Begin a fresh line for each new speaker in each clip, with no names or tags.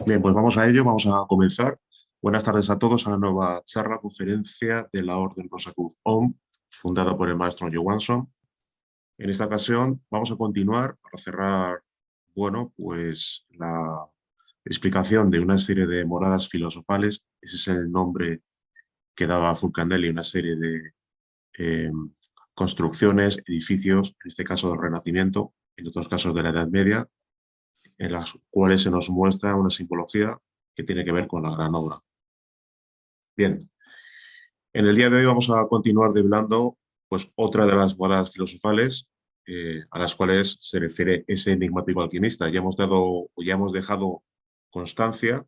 Bien, pues vamos a ello, vamos a comenzar. Buenas tardes a todos a la nueva charla, conferencia de la Orden Rosacruz OM, fundada por el maestro Johansson. En esta ocasión vamos a continuar para cerrar, bueno, pues la explicación de una serie de moradas filosofales. Ese es el nombre que daba Fulcanelli, una serie de eh, construcciones, edificios, en este caso del Renacimiento, en otros casos de la Edad Media, en las cuales se nos muestra una simbología que tiene que ver con la gran obra. Bien, en el día de hoy vamos a continuar develando pues, otra de las moradas filosofales a las cuales se refiere ese enigmático alquimista. Ya hemos dado o ya hemos dejado constancia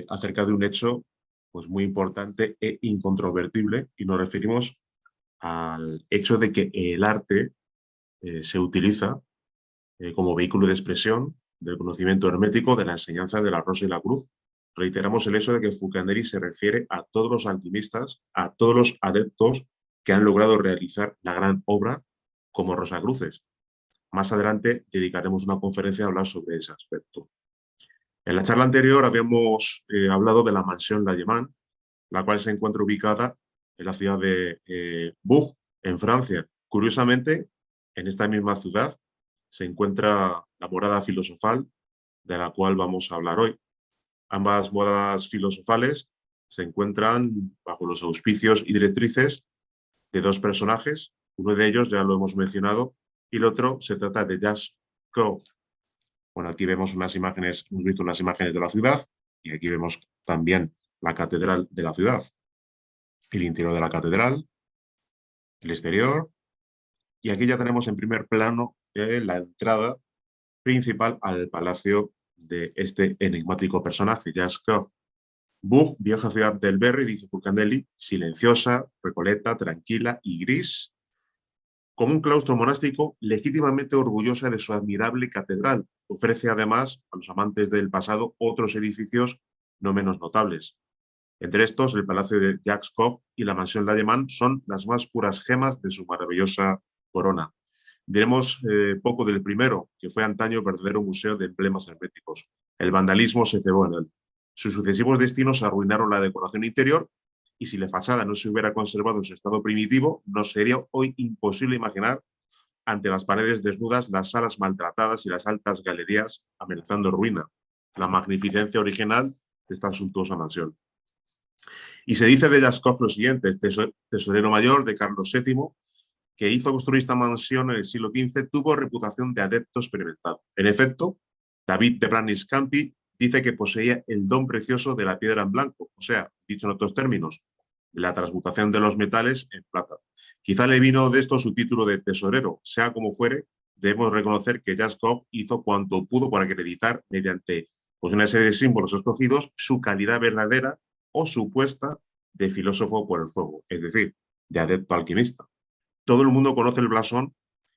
acerca de un hecho pues, muy importante e incontrovertible, y nos referimos al hecho de que el arte se utiliza como vehículo de expresión del conocimiento hermético de la enseñanza de la Rosa y la Cruz. Reiteramos el hecho de que Fulcanelli se refiere a todos los alquimistas, a todos los adeptos que han logrado realizar la gran obra como Rosacruces. Más adelante dedicaremos una conferencia a hablar sobre ese aspecto. En la charla anterior habíamos hablado de la mansión Lallemant, la cual se encuentra ubicada en la ciudad de Bourg, en Francia. Curiosamente, en esta misma ciudad se encuentra la morada filosofal de la cual vamos a hablar hoy. Ambas moradas filosofales se encuentran bajo los auspicios y directrices de dos personajes. Uno de ellos ya lo hemos mencionado y el otro se trata de Jacques Coeur. Bueno, aquí vemos unas imágenes, hemos visto unas imágenes de la ciudad y aquí vemos también la catedral de la ciudad, el interior de la catedral, el exterior, y aquí ya tenemos en primer plano la entrada principal al palacio de este enigmático personaje, Jacques Coeur. Bourg, vieja ciudad del Berry, dice Fulcanelli, silenciosa, recoleta, tranquila y gris, como un claustro monástico legítimamente orgullosa de su admirable catedral. Ofrece además a los amantes del pasado otros edificios no menos notables. Entre estos, el Palacio de Jacques Coeur y la Mansión Lallemant son las más puras gemas de su maravillosa corona. Diremos poco del primero, que fue antaño verdadero museo de emblemas herméticos. El vandalismo se cebó en él. Sus sucesivos destinos arruinaron la decoración interior, y si la fachada no se hubiera conservado en su estado primitivo, nos sería hoy imposible imaginar ante las paredes desnudas las salas maltratadas y las altas galerías amenazando ruina, la magnificencia original de esta suntuosa mansión. Y se dice de Jacques Coeur lo siguiente: tesorero mayor de Carlos VII, que hizo construir esta mansión en el siglo XV, tuvo reputación de adepto experimentado. En efecto, David de Branis Campi dice que poseía el don precioso de la piedra en blanco, o sea, dicho en otros términos, la transmutación de los metales en plata. Quizá le vino de esto su título de tesorero. Sea como fuere, debemos reconocer que Jacques Coeur hizo cuanto pudo para acreditar, mediante pues, una serie de símbolos escogidos, su calidad verdadera o supuesta de filósofo por el fuego, es decir, de adepto alquimista. Todo el mundo conoce el blasón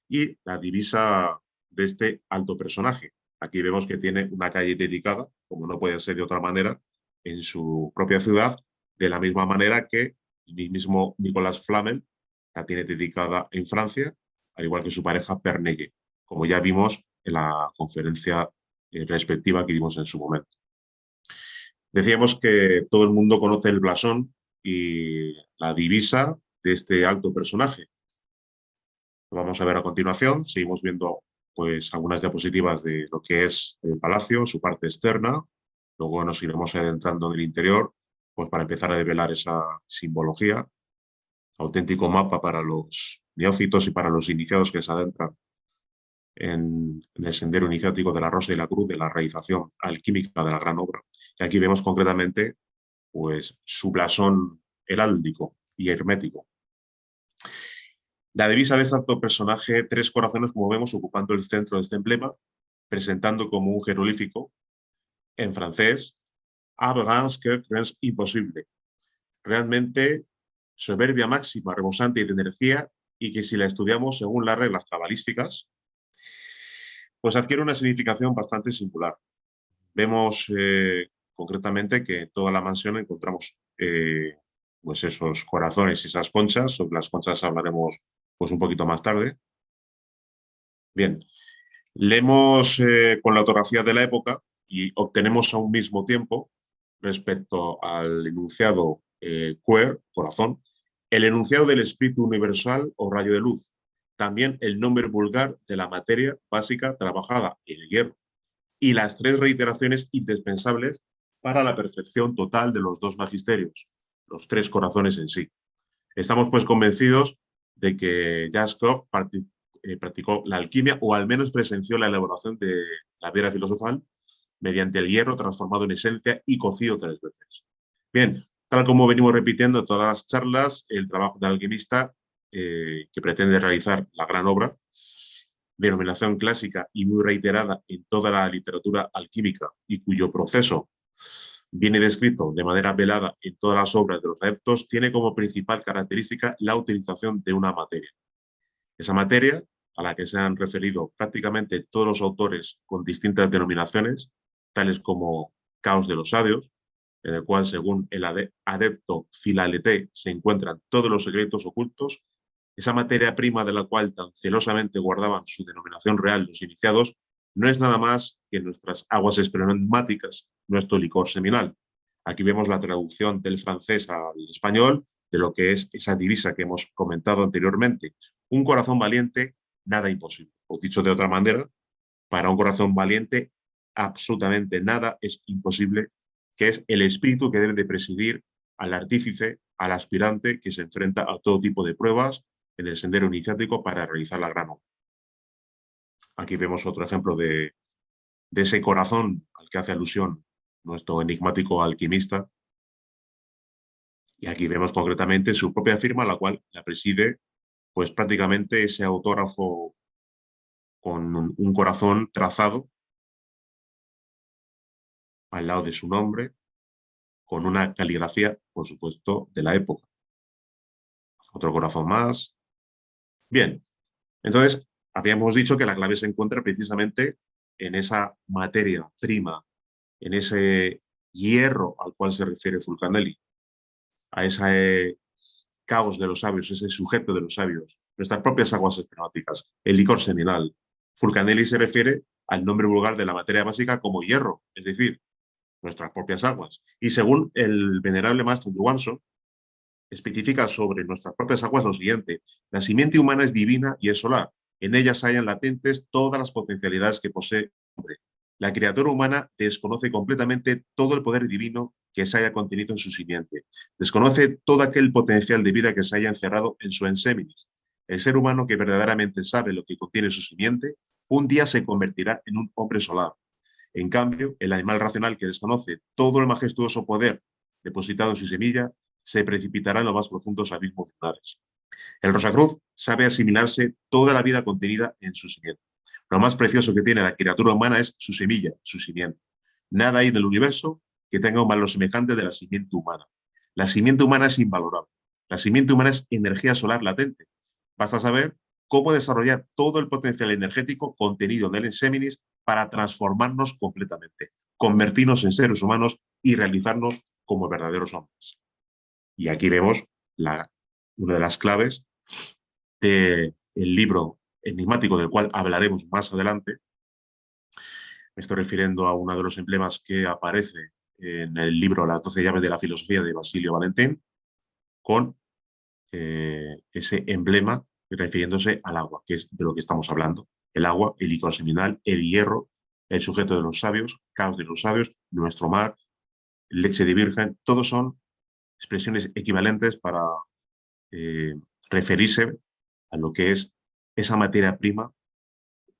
y la divisa de este alto personaje. Aquí vemos que tiene una calle dedicada, como no puede ser de otra manera, en su propia ciudad, de la misma manera que el mismo Nicolas Flamel la tiene dedicada en Francia, al igual que su pareja Pernelle, como ya vimos en la conferencia respectiva que dimos en su momento. Decíamos que todo el mundo conoce el blasón y la divisa de este alto personaje. Lo vamos a ver a continuación. Seguimos viendo pues, algunas diapositivas de lo que es el palacio, su parte externa. Luego nos iremos adentrando en el interior pues, para empezar a develar esa simbología. Auténtico mapa para los neófitos y para los iniciados que se adentran en el sendero iniciático de la Rosa y la Cruz, de la realización alquímica de la gran obra. Y aquí vemos concretamente pues, su blasón heráldico y hermético. La divisa de este alto personaje, tres corazones, como vemos, ocupando el centro de este emblema, presentando como un jeroglífico en francés, Abrams que es imposible. Realmente soberbia máxima, rebosante y de energía, y que si la estudiamos según las reglas cabalísticas, pues adquiere una significación bastante singular. Vemos concretamente que en toda la mansión encontramos pues esos corazones y esas conchas. Sobre las conchas hablaremos pues un poquito más tarde. Bien, leemos con la ortografía de la época y obtenemos a un mismo tiempo, respecto al enunciado queer, corazón, el enunciado del espíritu universal o rayo de luz, también el nombre vulgar de la materia básica trabajada en el hierro, y las 3 reiteraciones indispensables para la perfección total de los 2 magisterios, los 3 corazones en sí. Estamos pues convencidos de que Jacques Coeur practicó la alquimia, o al menos presenció la elaboración de la piedra filosofal mediante el hierro transformado en esencia y cocido 3 veces. Bien, tal como venimos repitiendo en todas las charlas, el trabajo del alquimista que pretende realizar la gran obra, denominación clásica y muy reiterada en toda la literatura alquímica y cuyo proceso viene descrito de manera velada en todas las obras de los adeptos, tiene como principal característica la utilización de una materia. Esa materia, a la que se han referido prácticamente todos los autores con distintas denominaciones, tales como Caos de los Sabios, en el cual, según el adepto Filaleté, se encuentran todos los secretos ocultos, esa materia prima de la cual tan celosamente guardaban su denominación real los iniciados, no es nada más que nuestras aguas espermáticas, nuestro licor seminal. Aquí vemos la traducción del francés al español de lo que es esa divisa que hemos comentado anteriormente. Un corazón valiente, nada imposible. O dicho de otra manera, para un corazón valiente, absolutamente nada es imposible, que es el espíritu que debe de presidir al artífice, al aspirante que se enfrenta a todo tipo de pruebas en el sendero iniciático para realizar la gran obra. Aquí vemos otro ejemplo de ese corazón al que hace alusión nuestro enigmático alquimista. Y aquí vemos concretamente su propia firma, la cual la preside pues prácticamente ese autógrafo con un corazón trazado al lado de su nombre, con una caligrafía, por supuesto, de la época. Otro corazón más. Bien, entonces habíamos dicho que la clave se encuentra precisamente en esa materia prima, en ese hierro al cual se refiere Fulcanelli, a ese caos de los sabios, ese sujeto de los sabios, nuestras propias aguas espermáticas, el licor seminal. Fulcanelli se refiere al nombre vulgar de la materia básica como hierro, es decir, nuestras propias aguas. Y según el venerable maestro Johansson, especifica sobre nuestras propias aguas lo siguiente: la simiente humana es divina y es solar. En ella se hallan latentes todas las potencialidades que posee el hombre. La criatura humana desconoce completamente todo el poder divino que se haya contenido en su simiente. Desconoce todo aquel potencial de vida que se haya encerrado en su enséminis. El ser humano que verdaderamente sabe lo que contiene su simiente, un día se convertirá en un hombre solar. En cambio, el animal racional que desconoce todo el majestuoso poder depositado en su semilla, se precipitará en los más profundos abismos lunares. El Rosacruz sabe asimilarse toda la vida contenida en su simiente. Lo más precioso que tiene la criatura humana es su semilla, su simiente. Nada hay del universo que tenga un valor semejante de la simiente humana. La simiente humana es invalorable. La simiente humana es energía solar latente. Basta saber cómo desarrollar todo el potencial energético contenido en el enséminis para transformarnos completamente, convertirnos en seres humanos y realizarnos como verdaderos hombres. Y aquí vemos una de las claves del libro enigmático del cual hablaremos más adelante. Me estoy refiriendo a uno de los emblemas que aparece en el libro Las 12 llaves de la filosofía de Basilio Valentín, con ese emblema refiriéndose al agua, que es de lo que estamos hablando. El agua, el licor seminal, el hierro, el sujeto de los sabios, caos de los sabios, nuestro mar, leche de virgen, todos son expresiones equivalentes para referirse a lo que es esa materia prima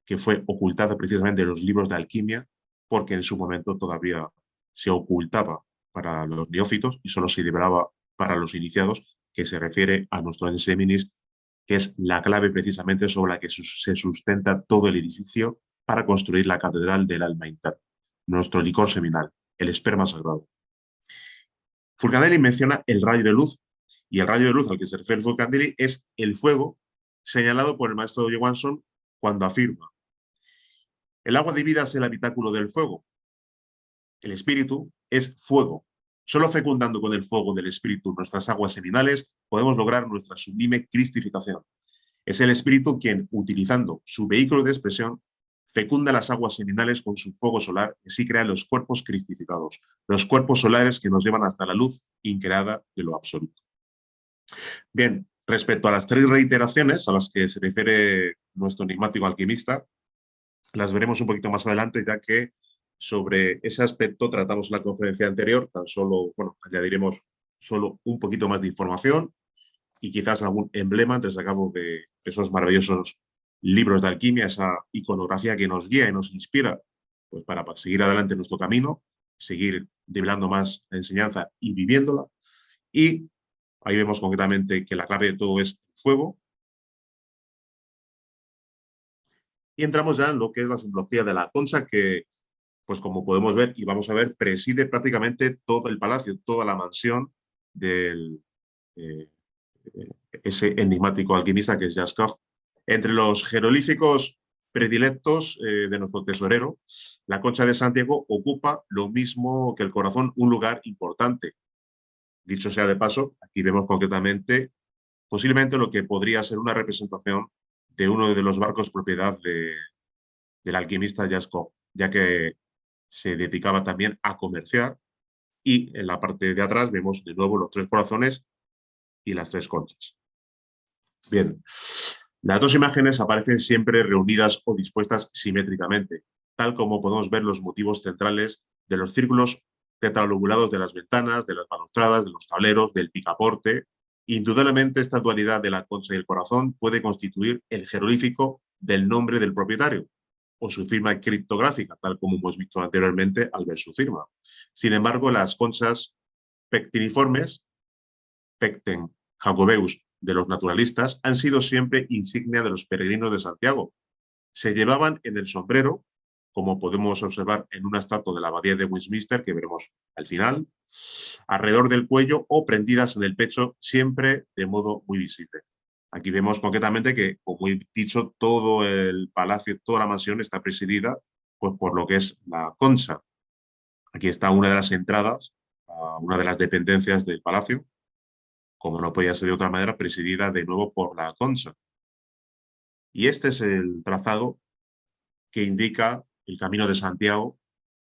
que fue ocultada precisamente en los libros de alquimia, porque en su momento todavía se ocultaba para los neófitos y solo se liberaba para los iniciados, que se refiere a nuestro enseminis, que es la clave precisamente sobre la que se sustenta todo el edificio para construir la catedral del alma interna, nuestro licor seminal, el esperma sagrado. Fulcanelli menciona el rayo de luz, y el rayo de luz al que se refiere Fulcanelli es el fuego señalado por el maestro Johansson cuando afirma: el agua de vida es el habitáculo del fuego. El espíritu es fuego. Solo fecundando con el fuego del espíritu nuestras aguas seminales podemos lograr nuestra sublime cristificación. Es el espíritu quien, utilizando su vehículo de expresión, fecunda las aguas seminales con su fuego solar y así crea los cuerpos cristificados, los cuerpos solares que nos llevan hasta la luz increada de lo absoluto. Bien, respecto a las tres reiteraciones a las que se refiere nuestro enigmático alquimista, las veremos un poquito más adelante, ya que sobre ese aspecto tratamos en la conferencia anterior, tan solo, bueno, añadiremos solo un poquito más de información y quizás algún emblema destacado de esos maravillosos libros de alquimia, esa iconografía que nos guía y nos inspira pues, para seguir adelante nuestro camino, seguir develando más la enseñanza y viviéndola. Y ahí vemos concretamente que la clave de todo es el fuego. Y entramos ya en lo que es la simbología de la concha, que, pues como podemos ver y vamos a ver, preside prácticamente todo el palacio, toda la mansión del eh, ese enigmático alquimista que es Jaskov. Entre los jeroglíficos predilectos de nuestro tesorero, la concha de Santiago ocupa lo mismo que el corazón, un lugar importante. Dicho sea de paso, aquí vemos concretamente posiblemente lo que podría ser una representación de uno de los barcos propiedad del alquimista Jaskov, ya que se dedicaba también a comerciar y en la parte de atrás vemos de nuevo los tres corazones y las tres conchas. Bien, las dos imágenes aparecen siempre reunidas o dispuestas simétricamente, tal como podemos ver los motivos centrales de los círculos tetralobulados de las ventanas, de las balustradas, de los tableros, del picaporte. Indudablemente esta dualidad de la concha y el corazón puede constituir el jeroglífico del nombre del propietario o su firma criptográfica, tal como hemos visto anteriormente al ver su firma. Sin embargo, las conchas pectiniformes, Pecten Jacobeus, de los naturalistas, han sido siempre insignia de los peregrinos de Santiago. Se llevaban en el sombrero, como podemos observar en una estatua de la abadía de Westminster, que veremos al final, alrededor del cuello o prendidas en el pecho, siempre de modo muy visible. Aquí vemos concretamente que, como he dicho, todo el palacio, toda la mansión está presidida pues, por lo que es la concha. Aquí está una de las entradas, una de las dependencias del palacio, como no podía ser de otra manera, presidida de nuevo por la concha. Y este es el trazado que indica el Camino de Santiago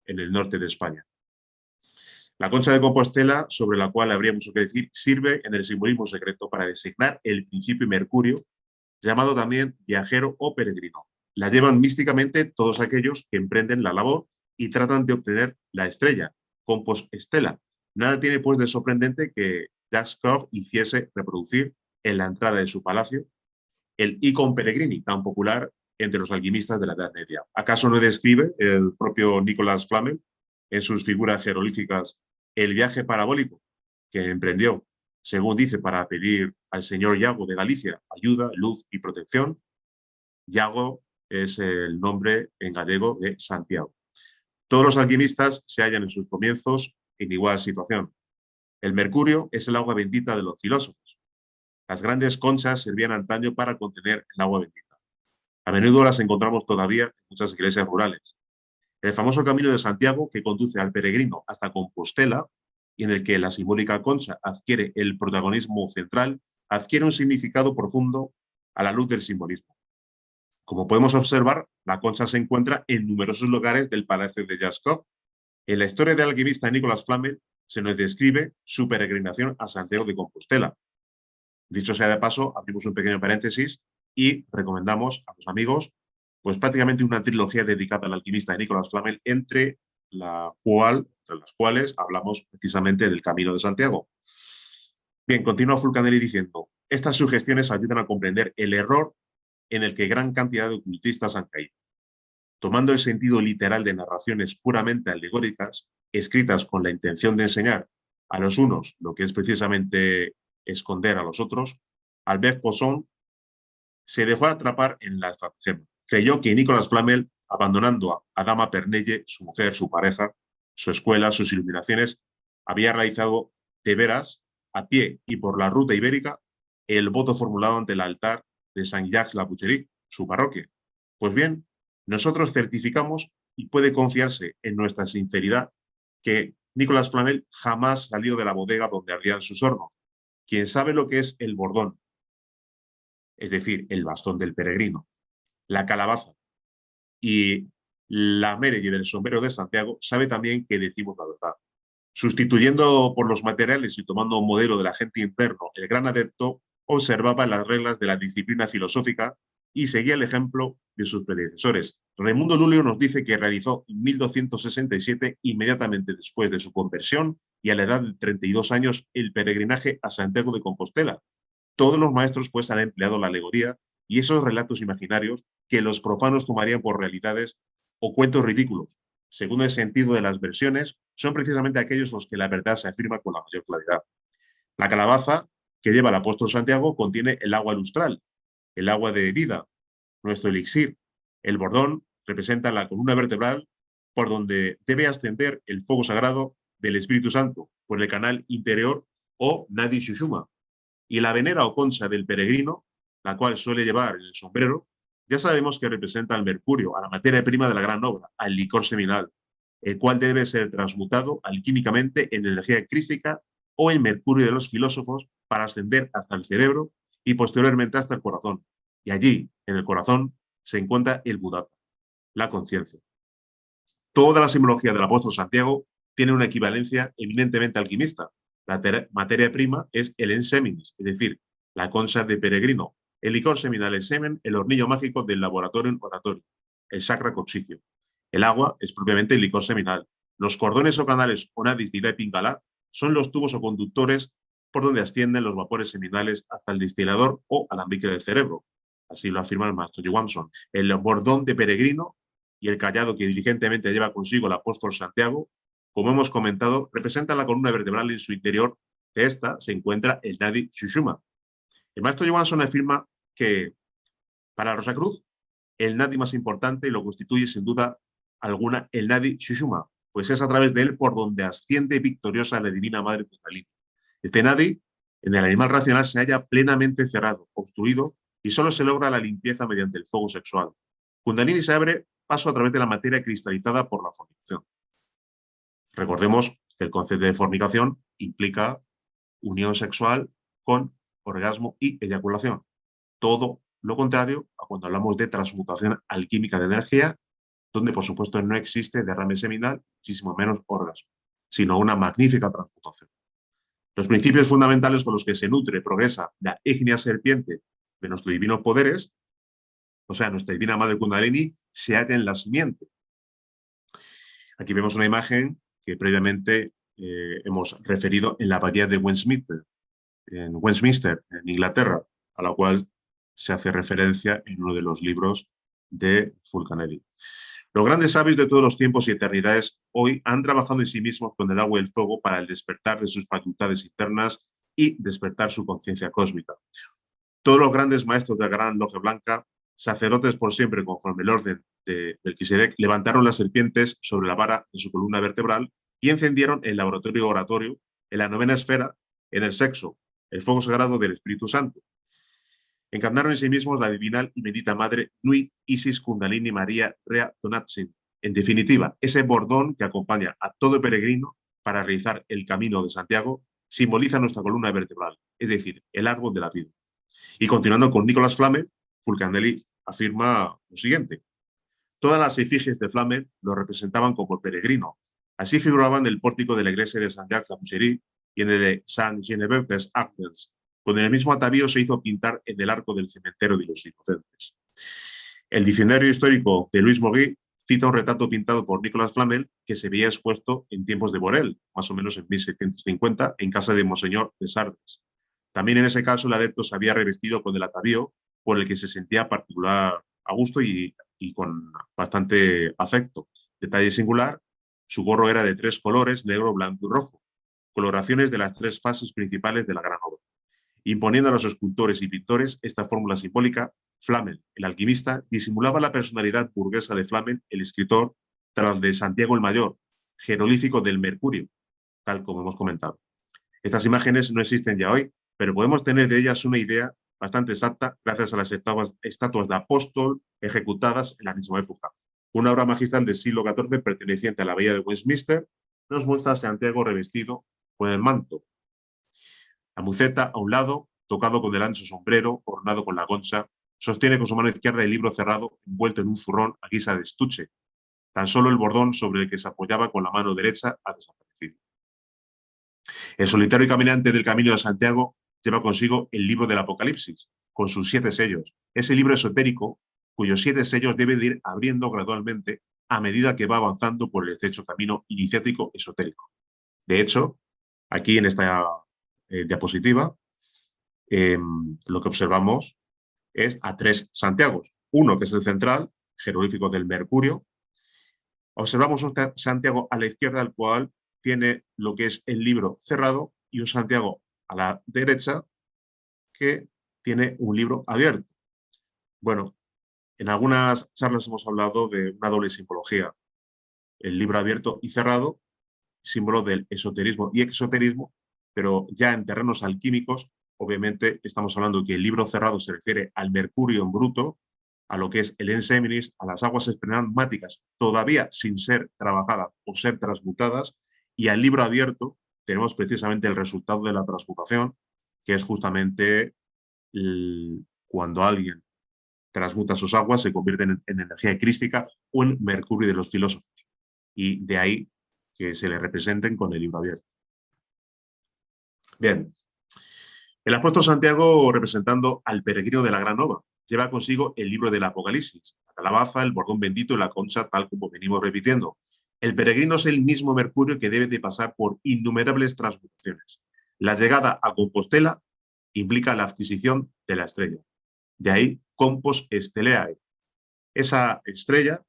en el norte de España. La concha de Compostela, sobre la cual habría mucho que decir, sirve en el simbolismo secreto para designar el principio Mercurio, llamado también viajero o peregrino. La llevan místicamente todos aquellos que emprenden la labor y tratan de obtener la estrella, Compostela. Nada tiene pues de sorprendente que Jaskov hiciese reproducir en la entrada de su palacio el Icon Peregrini, tan popular entre los alquimistas de la Edad Media. ¿Acaso no describe el propio Nicolas Flamel en sus figuras jeroglíficas el viaje parabólico que emprendió, según dice, para pedir al señor Yago de Galicia ayuda, luz y protección? Yago es el nombre en gallego de Santiago. Todos los alquimistas se hallan en sus comienzos en igual situación. El mercurio es el agua bendita de los filósofos. Las grandes conchas servían antaño para contener el agua bendita. A menudo las encontramos todavía en muchas iglesias rurales. El famoso Camino de Santiago, que conduce al peregrino hasta Compostela, y en el que la simbólica concha adquiere el protagonismo central, adquiere un significado profundo a la luz del simbolismo. Como podemos observar, la concha se encuentra en numerosos lugares del Palacio de Jaskov. En la historia del alquimista Nicolas Flamel se nos describe su peregrinación a Santiago de Compostela. Dicho sea de paso, abrimos un pequeño paréntesis y recomendamos a los amigos pues prácticamente una trilogía dedicada al alquimista de Nicolas Flamel, entre las cuales hablamos precisamente del Camino de Santiago. Bien, continúa Fulcanelli diciendo, estas sugestiones ayudan a comprender el error en el que gran cantidad de ocultistas han caído. Tomando el sentido literal de narraciones puramente alegóricas, escritas con la intención de enseñar a los unos lo que es precisamente esconder a los otros, Albert Poisson se dejó atrapar en la estratagema. Creyó que Nicolas Flamel, abandonando a Dama Pernelle, su mujer, su pareja, su escuela, sus iluminaciones, había realizado de veras, a pie y por la ruta ibérica, el voto formulado ante el altar de Saint-Jacques-la-Boucherie, su parroquia. Pues bien, nosotros certificamos, y puede confiarse en nuestra sinceridad, que Nicolas Flamel jamás salió de la bodega donde ardían sus hornos. Quien sabe lo que es el bordón, es decir, el bastón del peregrino, la calabaza, Y la Mérey del sombrero de Santiago sabe también que decimos la verdad. Sustituyendo por los materiales y tomando un modelo del agente interno, el gran adepto observaba las reglas de la disciplina filosófica y seguía el ejemplo de sus predecesores. Raimundo Lulio nos dice que realizó en 1267, inmediatamente después de su conversión y a la edad de 32 años, el peregrinaje a Santiago de Compostela. Todos los maestros pues han empleado la alegoría y esos relatos imaginarios que los profanos tomarían por realidades o cuentos ridículos. Según el sentido de las versiones, son precisamente aquellos los que la verdad se afirma con la mayor claridad. La calabaza que lleva el apóstol Santiago contiene el agua lustral, el agua de vida, nuestro elixir. El bordón representa la columna vertebral por donde debe ascender el fuego sagrado del Espíritu Santo, por el canal interior o Nadi Shushuma. Y la venera o concha del peregrino, la cual suele llevar en el sombrero, ya sabemos que representa al mercurio, a la materia prima de la gran obra, al licor seminal, el cual debe ser transmutado alquímicamente en energía crística o en mercurio de los filósofos para ascender hasta el cerebro y posteriormente hasta el corazón. Y allí, en el corazón, se encuentra el Buddhata, la conciencia. Toda la simbología del apóstol Santiago tiene una equivalencia eminentemente alquimista. La materia prima es el enseminis, es decir, la concha de peregrino, el licor seminal, el semen, el hornillo mágico del laboratorio oratorio, el sacra coxicio. El agua es propiamente el licor seminal. Los cordones o canales o nadis de Pingala son los tubos o conductores por donde ascienden los vapores seminales hasta el destilador o alambique del cerebro. Así lo afirma el maestro Johansson. El bordón de peregrino y el callado que diligentemente lleva consigo el apóstol Santiago, como hemos comentado, representan la columna vertebral en su interior. De esta se encuentra el Nadi Shushuma. El maestro Johansson afirma que para Rosacruz el Nadi más importante lo constituye sin duda alguna el Nadi Shushuma, pues es a través de él por donde asciende victoriosa la divina madre Kundalini. Este Nadi en el animal racional se halla plenamente cerrado, obstruido, y solo se logra la limpieza mediante el fuego sexual. Kundalini se abre paso a través de la materia cristalizada por la fornicación. Recordemos que el concepto de fornicación implica unión sexual con orgasmo y eyaculación. Todo lo contrario a cuando hablamos de transmutación alquímica de energía, donde por supuesto no existe derrame seminal, muchísimo menos orgasmo, sino una magnífica transmutación. Los principios fundamentales con los que se nutre y progresa la ígnea serpiente de nuestros divinos poderes, o sea, nuestra divina madre Kundalini, se halla en la simiente. Aquí vemos una imagen que previamente hemos referido en la abadía de Westminster, en Inglaterra, a la cual se hace referencia en uno de los libros de Fulcanelli. Los grandes sabios de todos los tiempos y eternidades hoy han trabajado en sí mismos con el agua y el fuego para el despertar de sus facultades internas y despertar su conciencia cósmica. Todos los grandes maestros de la Gran Logia Blanca, sacerdotes por siempre conforme el orden de Melquisedec, levantaron las serpientes sobre la vara de su columna vertebral y encendieron el laboratorio oratorio en la novena esfera, en el sexo, el fuego sagrado del Espíritu Santo. Encarnaron en sí mismos la divinal y bendita madre Nui Isis Kundalini María Rea Donatsin. En definitiva, ese bordón que acompaña a todo peregrino para realizar el camino de Santiago simboliza nuestra columna vertebral, es decir, el árbol de la vida. Y continuando con Nicolas Flamel, Fulcanelli afirma lo siguiente. Todas las efigies de Flamel lo representaban como el peregrino. Así figuraban en el pórtico de la iglesia de Saint-Jacques-la-Boucherie y en el de Saint-Geneviève-des-Ardennes. Con el mismo atavío se hizo pintar en el arco del cementerio de los inocentes. El diccionario histórico de Louis Mogui cita un retrato pintado por Nicolas Flamel que se veía expuesto en tiempos de Borel, más o menos en 1650, en casa de Monseñor de Sardes. También en ese caso el adepto se había revestido con el atavío por el que se sentía particular a gusto y con bastante afecto. Detalle singular, su gorro era de 3 colores, negro, blanco y rojo, coloraciones de las 3 fases principales de la gran obra. Imponiendo a los escultores y pintores esta fórmula simbólica, Flamel, el alquimista, disimulaba la personalidad burguesa de Flamel, el escritor, tras de Santiago el Mayor, jeroglífico del mercurio, tal como hemos comentado. Estas imágenes no existen ya hoy, pero podemos tener de ellas una idea bastante exacta gracias a las estatuas de apóstol ejecutadas en la misma época. Una obra magistral del siglo XIV perteneciente a la abadía de Westminster nos muestra a Santiago revestido con el manto, la muceta a un lado, tocado con el ancho sombrero, ornado con la concha, Sostiene con su mano izquierda el libro cerrado, envuelto en un zurrón a guisa de estuche. Tan solo el bordón sobre el que se apoyaba con la mano derecha ha desaparecido. El solitario caminante del Camino de Santiago lleva consigo el libro del Apocalipsis, con sus 7 sellos. Ese libro esotérico, cuyos 7 sellos debe de ir abriendo gradualmente a medida que va avanzando por el estrecho camino iniciático esotérico. De hecho, aquí en esta diapositiva, lo que observamos es a 3 Santiagos. Uno, que es el central, jeroglífico del Mercurio. Observamos un Santiago a la izquierda, el cual tiene lo que es el libro cerrado, y un Santiago a la derecha que tiene un libro abierto. Bueno, en algunas charlas hemos hablado de una doble simbología. El libro abierto y cerrado, símbolo del esoterismo y exoterismo, pero ya en terrenos alquímicos, obviamente estamos hablando que el libro cerrado se refiere al mercurio en bruto, a lo que es el enseminis, a las aguas espermáticas todavía sin ser trabajadas o ser transmutadas, y al libro abierto tenemos precisamente el resultado de la transmutación, que es justamente cuando alguien transmuta sus aguas, se convierten en energía crística o en mercurio de los filósofos. Y de ahí que se le representen con el libro abierto. Bien. El apóstol Santiago, representando al peregrino de la Gran Nova, lleva consigo el libro del Apocalipsis, la calabaza, el bordón bendito y la concha, tal como venimos repitiendo. El peregrino es el mismo Mercurio que debe de pasar por innumerables transmutaciones. La llegada a Compostela implica la adquisición de la estrella. De ahí, Compos Steleae. Esa estrella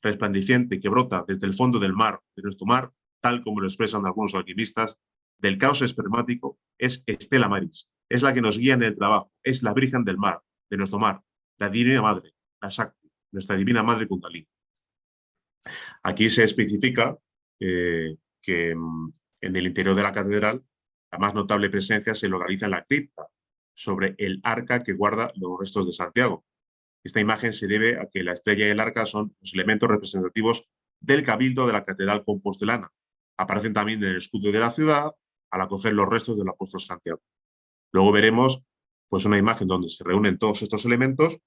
resplandeciente que brota desde el fondo del mar, de nuestro mar, tal como lo expresan algunos alquimistas, del caos espermático, es Stella Maris. Es la que nos guía en el trabajo, es la Virgen del mar, de nuestro mar, la Divina Madre, la Shakti, nuestra Divina Madre Kundalini. Aquí se especifica que en el interior de la catedral la más notable presencia se localiza en la cripta, sobre el arca que guarda los restos de Santiago. Esta imagen se debe a que la estrella y el arca son los elementos representativos del cabildo de la catedral compostelana. Aparecen también en el escudo de la ciudad al acoger los restos del apóstol Santiago. Luego veremos pues, una imagen donde se reúnen todos estos elementos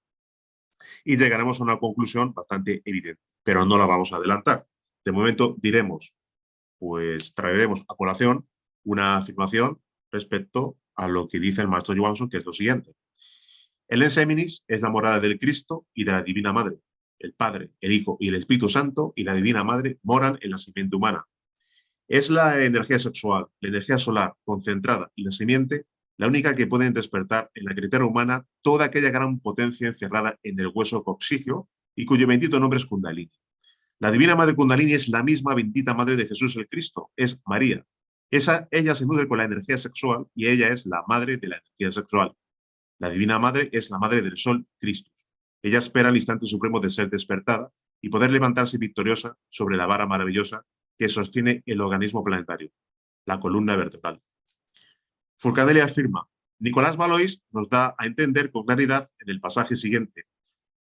y llegaremos a una conclusión bastante evidente, pero no la vamos a adelantar. De momento diremos, pues traeremos a colación una afirmación respecto a lo que dice el maestro Johansson, que es lo siguiente. El Enseminis es la morada del Cristo y de la Divina Madre. El Padre, el Hijo y el Espíritu Santo y la Divina Madre moran en la simiente humana. Es la energía sexual, la energía solar concentrada y la simiente la única que pueden despertar en la criatura humana toda aquella gran potencia encerrada en el hueso coxigio y cuyo bendito nombre es Kundalini. La Divina Madre Kundalini es la misma bendita Madre de Jesús el Cristo, es María. Ella se nutre con la energía sexual y ella es la madre de la energía sexual. La Divina Madre es la Madre del Sol, Cristo. Ella espera el instante supremo de ser despertada y poder levantarse victoriosa sobre la vara maravillosa que sostiene el organismo planetario, la columna vertebral. Forcadell afirma, Nicolás Valois nos da a entender con claridad en el pasaje siguiente.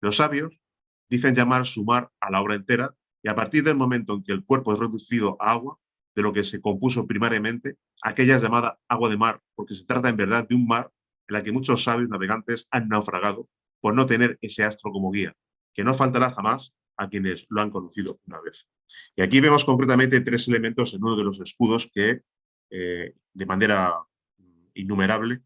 Los sabios dicen llamar su mar a la obra entera y a partir del momento en que el cuerpo es reducido a agua, de lo que se compuso primariamente, aquella es llamada agua de mar, porque se trata en verdad de un mar en la que muchos sabios navegantes han naufragado por no tener ese astro como guía, que no faltará jamás a quienes lo han conocido una vez. Y aquí vemos concretamente 3 elementos en uno de los escudos que, de manera innumerable,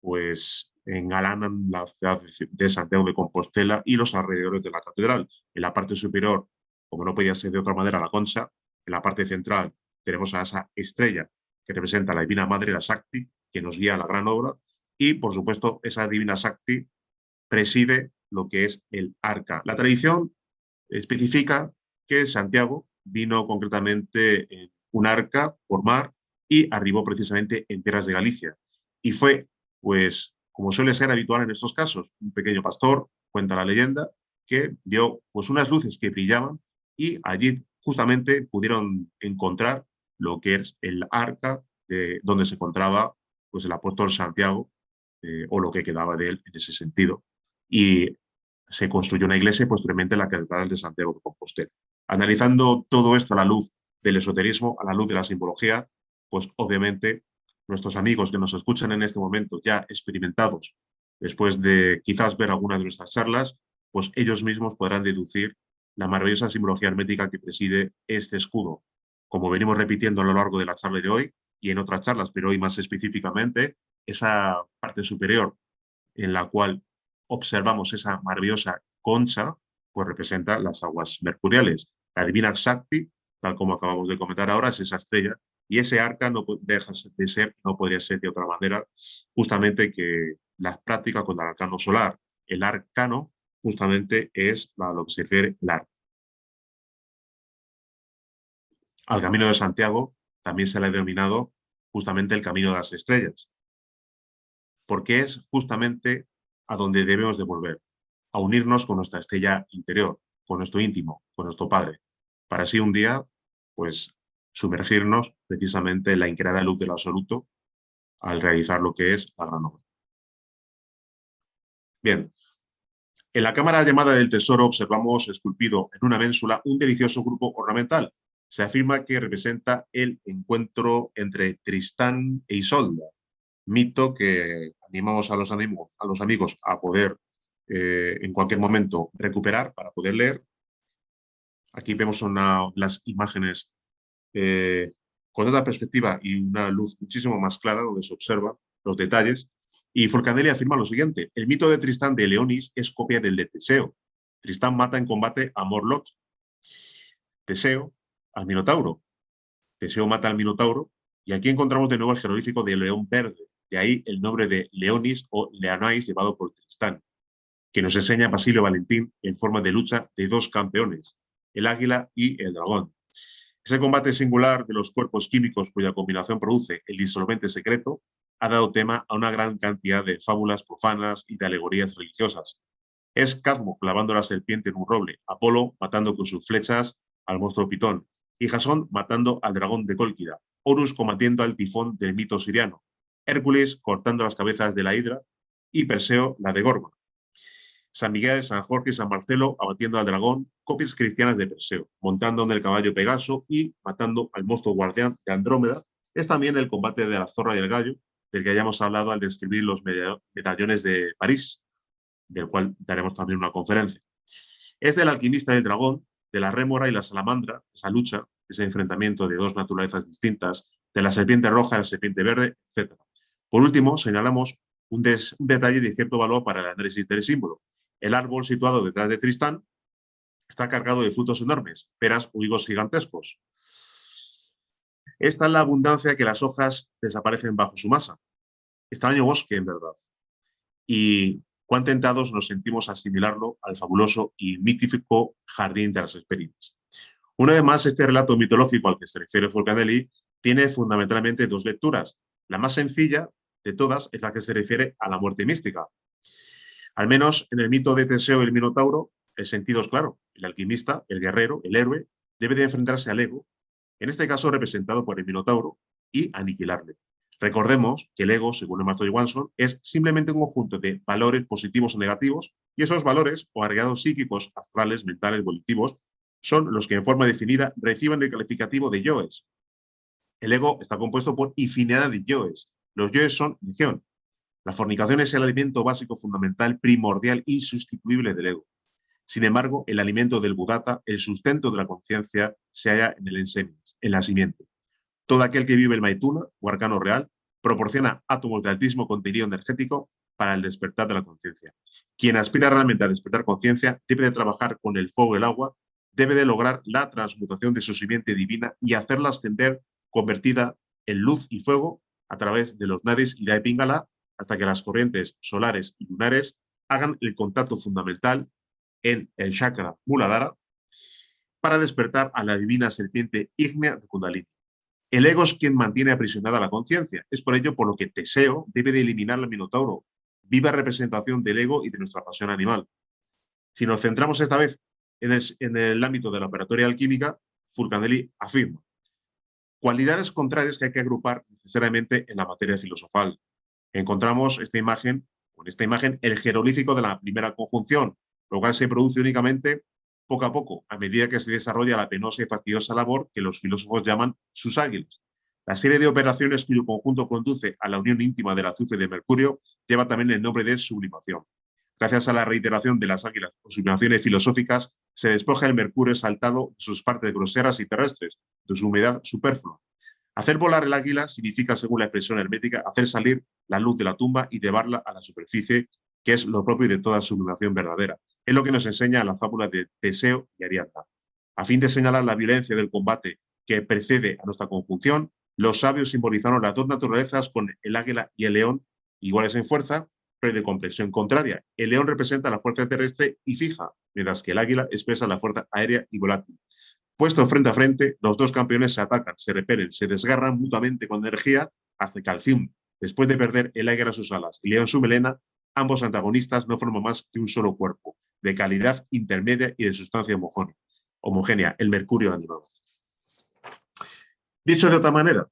pues engalanan la ciudad de Santiago de Compostela y los alrededores de la catedral. En la parte superior, como no podía ser de otra manera, la concha. En la parte central tenemos a esa estrella que representa a la Divina Madre, la Shakti, que nos guía a la gran obra. Y, por supuesto, esa Divina Shakti preside lo que es el arca. La tradición especifica que Santiago vino concretamente en un arca por mar y arribó precisamente en tierras de Galicia. Y fue, pues, como suele ser habitual en estos casos, un pequeño pastor, cuenta la leyenda, que vio pues, unas luces que brillaban y allí justamente pudieron encontrar lo que es el arca donde se encontraba pues, el apóstol Santiago, o lo que quedaba de él en ese sentido. Y se construyó una iglesia y posteriormente la Catedral de Santiago de Compostela. Analizando todo esto a la luz del esoterismo, a la luz de la simbología, pues obviamente nuestros amigos que nos escuchan en este momento, ya experimentados Después de quizás ver alguna de nuestras charlas, pues ellos mismos podrán deducir la maravillosa simbología hermética que preside este escudo. Como venimos repitiendo a lo largo de la charla de hoy y en otras charlas, pero hoy más específicamente, esa parte superior en la cual observamos esa maravillosa concha, pues representa las aguas mercuriales. La divina Shakti, tal como acabamos de comentar ahora, es esa estrella, y ese arca no deja de ser, no podría ser de otra manera, justamente que la práctica con el arcano solar. El arcano justamente es a lo que se refiere el arca. Al Camino de Santiago también se le ha denominado justamente el Camino de las Estrellas, porque es justamente a donde debemos de volver, a unirnos con nuestra estrella interior, con nuestro íntimo, con nuestro Padre, para así un día, pues, sumergirnos precisamente en la increada luz del absoluto al realizar lo que es la gran obra. Bien, en la cámara llamada del Tesoro observamos esculpido en una ménsula un delicioso grupo ornamental. Se afirma que representa el encuentro entre Tristán e Isolda, mito que animamos a los amigos a poder en cualquier momento recuperar para poder leer. Aquí vemos las imágenes con otra perspectiva y una luz muchísimo más clara donde se observan los detalles. Y Forcanelli afirma lo siguiente: el mito de Tristán de Leonis es copia del de Teseo. Tristán mata en combate a Morlock, Teseo al Minotauro. Teseo mata al Minotauro, y aquí encontramos de nuevo el jeroglífico de León Verde, de ahí el nombre de Leonis o Leonais llevado por Tristán, que nos enseña Basilio Valentín en forma de lucha de dos campeones, el águila y el dragón. Ese combate singular de los cuerpos químicos cuya combinación produce el disolvente secreto ha dado tema a una gran cantidad de fábulas profanas y de alegorías religiosas. Es Cadmo clavando la serpiente en un roble, Apolo matando con sus flechas al monstruo Pitón, y Jasón matando al dragón de Cólquida, Horus combatiendo al tifón del mito siriano, Hércules cortando las cabezas de la hidra y Perseo la de Gorma. San Miguel, San Jorge y San Marcelo abatiendo al dragón, copias cristianas de Perseo, montando en el caballo Pegaso y matando al monstruo guardián de Andrómeda. Es también el combate de la zorra y el gallo, del que hayamos hablado al describir los medallones de París, del cual daremos también una conferencia. Es del alquimista del dragón, de la rémora y la salamandra, esa lucha, ese enfrentamiento de dos naturalezas distintas, de la serpiente roja y la serpiente verde, etc. Por último, señalamos un detalle de cierto valor para el análisis del símbolo. El árbol situado detrás de Tristán está cargado de frutos enormes, peras o higos gigantescos. Esta es la abundancia que las hojas desaparecen bajo su masa. Extraño bosque, en verdad. Y cuán tentados nos sentimos a asimilarlo al fabuloso y mítico jardín de las Hespérides. Una vez más, este relato mitológico al que se refiere Forcanelli tiene fundamentalmente dos lecturas. La más sencilla de todas es la que se refiere a la muerte mística. Al menos en el mito de Teseo y el Minotauro, el sentido es claro. El alquimista, el guerrero, el héroe, debe de enfrentarse al ego, en este caso representado por el Minotauro, y aniquilarle. Recordemos que el ego, según el maestro Johansson, es simplemente un conjunto de valores positivos o negativos, y esos valores, o agregados psíquicos, astrales, mentales, volitivos, son los que en forma definida reciben el calificativo de yoes. El ego está compuesto por infinidad de yoes. Los yoes son legión. La fornicación es el alimento básico fundamental, primordial, insustituible del ego. Sin embargo, el alimento del Buddhata, el sustento de la conciencia, se halla en el ensemis, en la simiente. Todo aquel que vive el Maituna, o arcano real, proporciona átomos de altísimo contenido energético para el despertar de la conciencia. Quien aspira realmente a despertar conciencia debe de trabajar con el fuego y el agua, debe de lograr la transmutación de su simiente divina y hacerla ascender, convertida en luz y fuego, a través de los nadis y la Pingala, hasta que las corrientes solares y lunares hagan el contacto fundamental en el chakra Muladhara para despertar a la divina serpiente ígnea de Kundalini. El ego es quien mantiene aprisionada la conciencia. Es por ello por lo que Teseo debe de eliminar al Minotauro, viva representación del ego y de nuestra pasión animal. Si nos centramos esta vez en el ámbito de la operatoria alquímica, Fulcanelli afirma cualidades contrarias que hay que agrupar necesariamente en la materia filosofal. Encontramos esta imagen, con esta imagen, el jeroglífico de la primera conjunción, lo cual se produce únicamente poco a poco, a medida que se desarrolla la penosa y fastidiosa labor que los filósofos llaman sus águilas. La serie de operaciones cuyo conjunto conduce a la unión íntima del azufre y del mercurio lleva también el nombre de sublimación. Gracias a la reiteración de las águilas o sublimaciones filosóficas, se despoja el mercurio exaltado de sus partes groseras y terrestres, de su humedad superflua. Hacer volar el águila significa, según la expresión hermética, hacer salir la luz de la tumba y llevarla a la superficie, que es lo propio de toda sublimación verdadera. Es lo que nos enseña la fábula de Teseo y Ariadna. A fin de señalar la violencia del combate que precede a nuestra conjunción, los sabios simbolizaron las dos naturalezas con el águila y el león, iguales en fuerza, pero de complexión contraria. El león representa la fuerza terrestre y fija, mientras que el águila expresa la fuerza aérea y volátil. Puestos frente a frente, los dos campeones se atacan, se repelen, se desgarran mutuamente con energía hasta que al fin, después de perder el águila sus alas y león su melena, ambos antagonistas no forman más que un solo cuerpo, de calidad intermedia y de sustancia homogénea, el mercurio animado. Dicho de otra manera,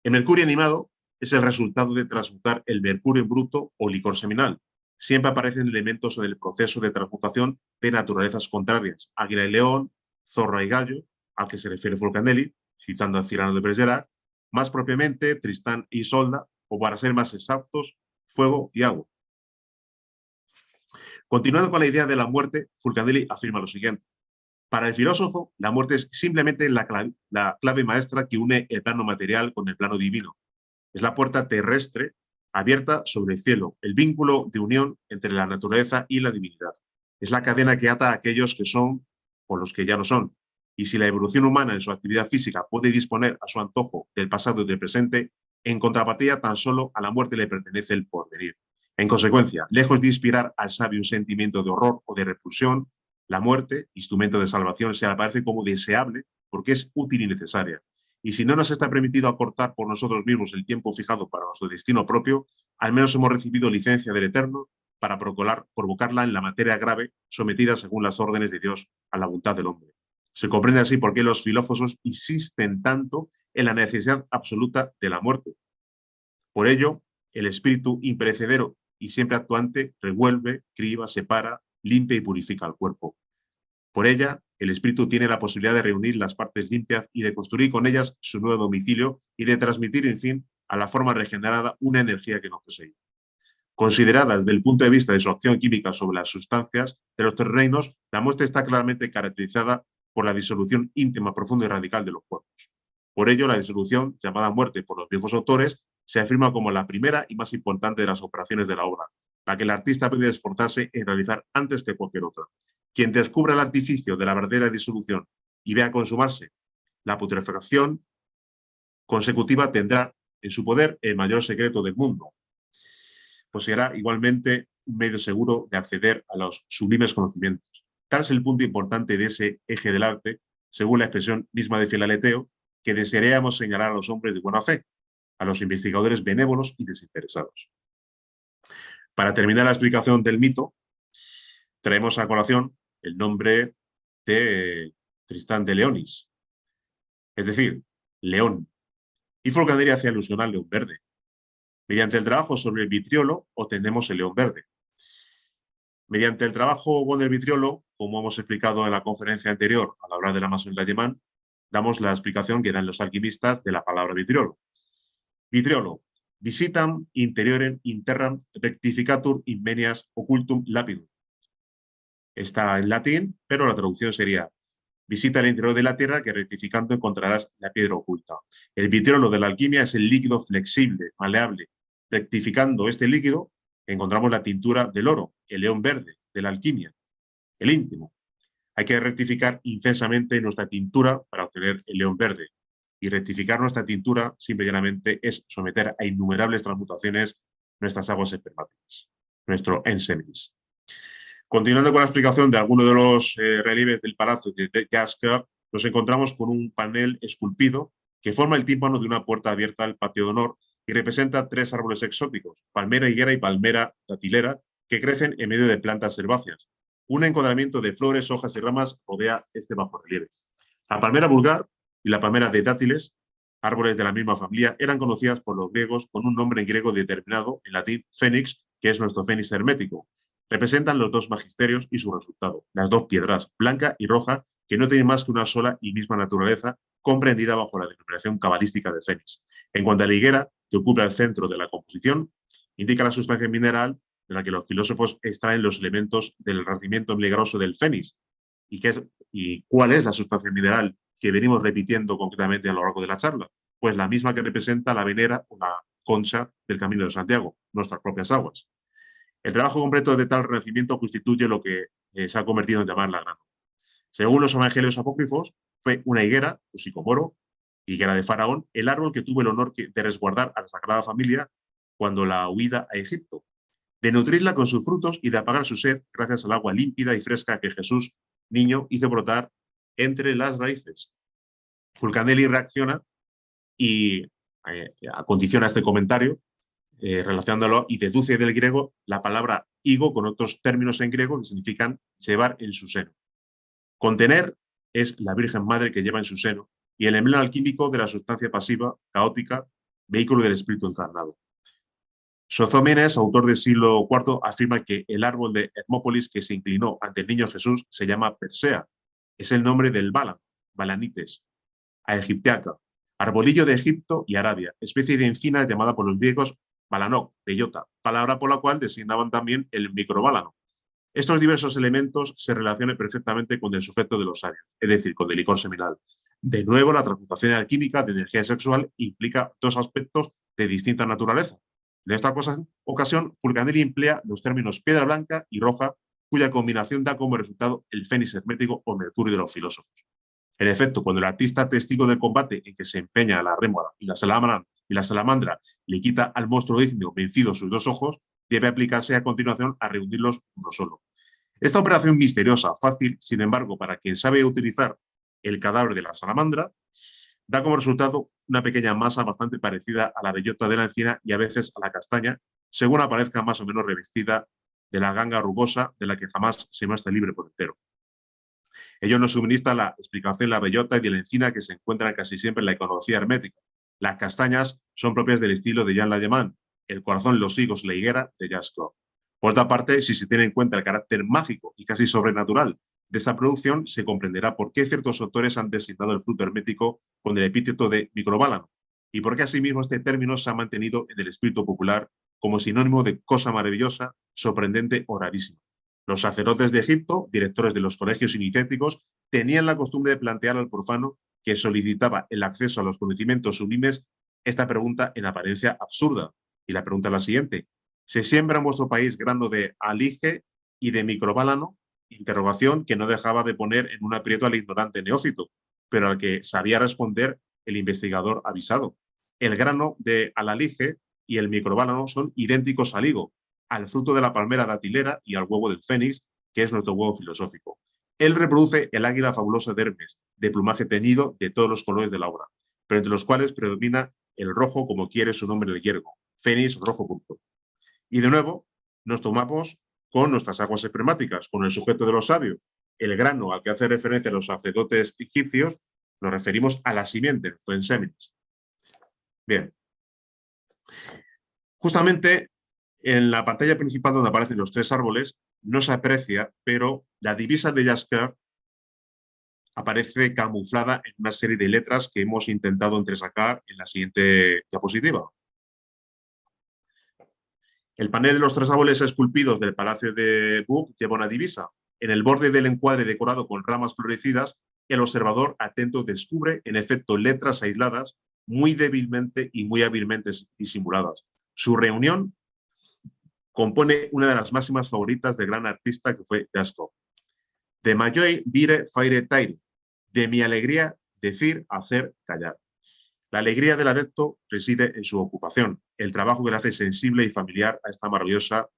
el mercurio animado es el resultado de transmutar el mercurio en bruto o licor seminal. Siempre aparecen elementos en el proceso de transmutación de naturalezas contrarias, águila y león, zorro y gallo, al que se refiere Fulcanelli, citando a Cyrano de Bergerac, más propiamente Tristán y Isolda, o para ser más exactos, fuego y agua. Continuando con la idea de la muerte, Fulcanelli afirma lo siguiente. Para el filósofo, la muerte es simplemente la clave maestra que une el plano material con el plano divino. Es la puerta terrestre abierta sobre el cielo, el vínculo de unión entre la naturaleza y la divinidad. Es la cadena que ata a aquellos que son con los que ya no son. Y si la evolución humana en su actividad física puede disponer a su antojo del pasado y del presente, en contrapartida tan solo a la muerte le pertenece el porvenir. En consecuencia, lejos de inspirar al sabio un sentimiento de horror o de repulsión, la muerte, instrumento de salvación, se aparece como deseable porque es útil y necesaria. Y si no nos está permitido acortar por nosotros mismos el tiempo fijado para nuestro destino propio, al menos hemos recibido licencia del Eterno para provocarla en la materia grave sometida según las órdenes de Dios a la voluntad del hombre. Se comprende así por qué los filósofos insisten tanto en la necesidad absoluta de la muerte. Por ello, el espíritu imperecedero y siempre actuante revuelve, criba, separa, limpia y purifica el cuerpo. Por ella, el espíritu tiene la posibilidad de reunir las partes limpias y de construir con ellas su nuevo domicilio y de transmitir, en fin, a la forma regenerada una energía que no posee. Considerada desde el punto de vista de su acción química sobre las sustancias de los tres reinos, la muerte está claramente caracterizada por la disolución íntima, profunda y radical de los cuerpos. Por ello, la disolución, llamada muerte por los viejos autores, se afirma como la primera y más importante de las operaciones de la obra, la que el artista puede esforzarse en realizar antes que cualquier otra. Quien descubra el artificio de la verdadera disolución y vea consumarse la putrefacción consecutiva tendrá en su poder el mayor secreto del mundo. Poseerá igualmente un medio seguro de acceder a los sublimes conocimientos. Tal es el punto importante de ese eje del arte, según la expresión misma de Filaleteo, que desearíamos señalar a los hombres de buena fe, a los investigadores benévolos y desinteresados. Para terminar la explicación del mito, traemos a colación el nombre de Tristán de Leonis, es decir, león. Y Fulcanelli hace alusión al león verde. Mediante el trabajo sobre el vitriolo obtenemos el león verde. Mediante el trabajo con el vitriolo, como hemos explicado en la conferencia anterior al hablar de la masonería alemán, damos la explicación que dan los alquimistas de la palabra vitriolo. Vitriolo, visitam interiorem interram rectificatur invenias occultum lapidum. Está en latín, pero la traducción sería: visita el interior de la tierra que rectificando encontrarás la piedra oculta. El vitriolo de la alquimia es el líquido flexible, maleable. Rectificando este líquido, encontramos la tintura del oro, el león verde de la alquimia, el íntimo. Hay que rectificar intensamente nuestra tintura para obtener el león verde. Y rectificar nuestra tintura, simplemente, es someter a innumerables transmutaciones nuestras aguas espermáticas, nuestro ensemis. Continuando con la explicación de algunos de los relieves del palacio de Jasker, nos encontramos con un panel esculpido que forma el tímpano de una puerta abierta al patio de honor y representa tres árboles exóticos, palmera higuera y palmera datilera, que crecen en medio de plantas herbáceas. Un encuadramiento de flores, hojas y ramas rodea este bajorrelieve. La palmera vulgar y la palmera de dátiles, árboles de la misma familia, eran conocidas por los griegos con un nombre en griego determinado, en latín fénix, que es nuestro fénix hermético. Representan los dos magisterios y su resultado, las dos piedras, blanca y roja, que no tienen más que una sola y misma naturaleza, comprendida bajo la denominación cabalística de fénix. En cuanto a la higuera, que ocupa el centro de la composición, indica la sustancia mineral de la que los filósofos extraen los elementos del racimiento milagroso del fénix. ¿Y cuál es la sustancia mineral que venimos repitiendo concretamente a lo largo de la charla? Pues la misma que representa la venera o la concha del Camino de Santiago, nuestras propias aguas. El trabajo completo de tal renacimiento constituye lo que se ha convertido en llamar la grano. Según los evangelios apócrifos, fue una higuera, un sicomoro, higuera de Faraón, el árbol que tuvo el honor de resguardar a la Sagrada Familia cuando la huida a Egipto, de nutrirla con sus frutos y de apagar su sed gracias al agua límpida y fresca que Jesús, niño, hizo brotar entre las raíces. Fulcanelli reacciona y acondiciona este comentario relacionándolo y deduce del griego la palabra higo con otros términos en griego que significan llevar en su seno. Contener es la Virgen Madre que lleva en su seno y el emblema alquímico de la sustancia pasiva, caótica, vehículo del espíritu encarnado. Sozómenes, autor del siglo IV, afirma que el árbol de Hermópolis que se inclinó ante el niño Jesús se llama Persea. Es el nombre del Balan, Balanites, a egipteaca, arbolillo de Egipto y Arabia, especie de encina llamada por los griegos balanok, bellota, palabra por la cual designaban también el microbálano. Estos diversos elementos se relacionan perfectamente con el sujeto de los sabios, es decir, con el licor seminal. De nuevo, la transmutación alquímica de energía sexual implica dos aspectos de distinta naturaleza. En esta ocasión, Fulcanelli emplea los términos piedra blanca y roja, cuya combinación da como resultado el fénix hermético o mercurio de los filósofos. En efecto, cuando el artista testigo del combate en que se empeña la rémora y la salamandra le quita al monstruo ígneo vencido sus dos ojos, debe aplicarse a continuación a reunirlos uno solo. Esta operación misteriosa, fácil, sin embargo, para quien sabe utilizar el cadáver de la salamandra, da como resultado una pequeña masa bastante parecida a la bellota de la encina y a veces a la castaña, según aparezca más o menos revestida de la ganga rugosa de la que jamás se muestra libre por entero. Ello nos suministra la explicación de la bellota y de la encina que se encuentran casi siempre en la iconografía hermética. Las castañas son propias del estilo de Jean Lallemand, el corazón, los higos, la higuera de Jacques Claude. Por otra parte, si se tiene en cuenta el carácter mágico y casi sobrenatural de esta producción, se comprenderá por qué ciertos autores han designado el fruto hermético con el epíteto de microbálano y por qué asimismo este término se ha mantenido en el espíritu popular como sinónimo de cosa maravillosa, sorprendente o rarísima. Los sacerdotes de Egipto, directores de los colegios iniciáticos, tenían la costumbre de plantear al profano que solicitaba el acceso a los conocimientos sublimes esta pregunta en apariencia absurda. Y la pregunta es la siguiente: ¿se siembra en vuestro país grano de alige y de microbálano? Interrogación que no dejaba de poner en un aprieto al ignorante neófito, pero al que sabía responder el investigador avisado. El grano de alige y el microbálano son idénticos al higo, al fruto de la palmera datilera y al huevo del fénix, que es nuestro huevo filosófico. Él reproduce el águila fabulosa de Hermes, de plumaje teñido de todos los colores de la obra, pero entre los cuales predomina el rojo como quiere su nombre el yergo, fénix rojo púrpura. Y de nuevo, nos tomamos con nuestras aguas espermáticas, con el sujeto de los sabios. El grano al que hace referencia a los sacerdotes egipcios, nos referimos a la simiente, nuestro ensémenes. Bien. Justamente en la pantalla principal donde aparecen los tres árboles no se aprecia, pero la divisa de Jasquer aparece camuflada en una serie de letras que hemos intentado entresacar en la siguiente diapositiva. El panel de los tres árboles esculpidos del Palacio de Bourg lleva una divisa. En el borde del encuadre decorado con ramas florecidas, el observador atento descubre, en efecto, letras aisladas muy débilmente y muy hábilmente disimuladas. Su reunión compone una de las máximas favoritas del gran artista que fue Jasper. De ma joie dire faire taire, de mi alegría decir, hacer, callar. La alegría del adepto reside en su ocupación, el trabajo que le hace sensible y familiar a esta maravillosa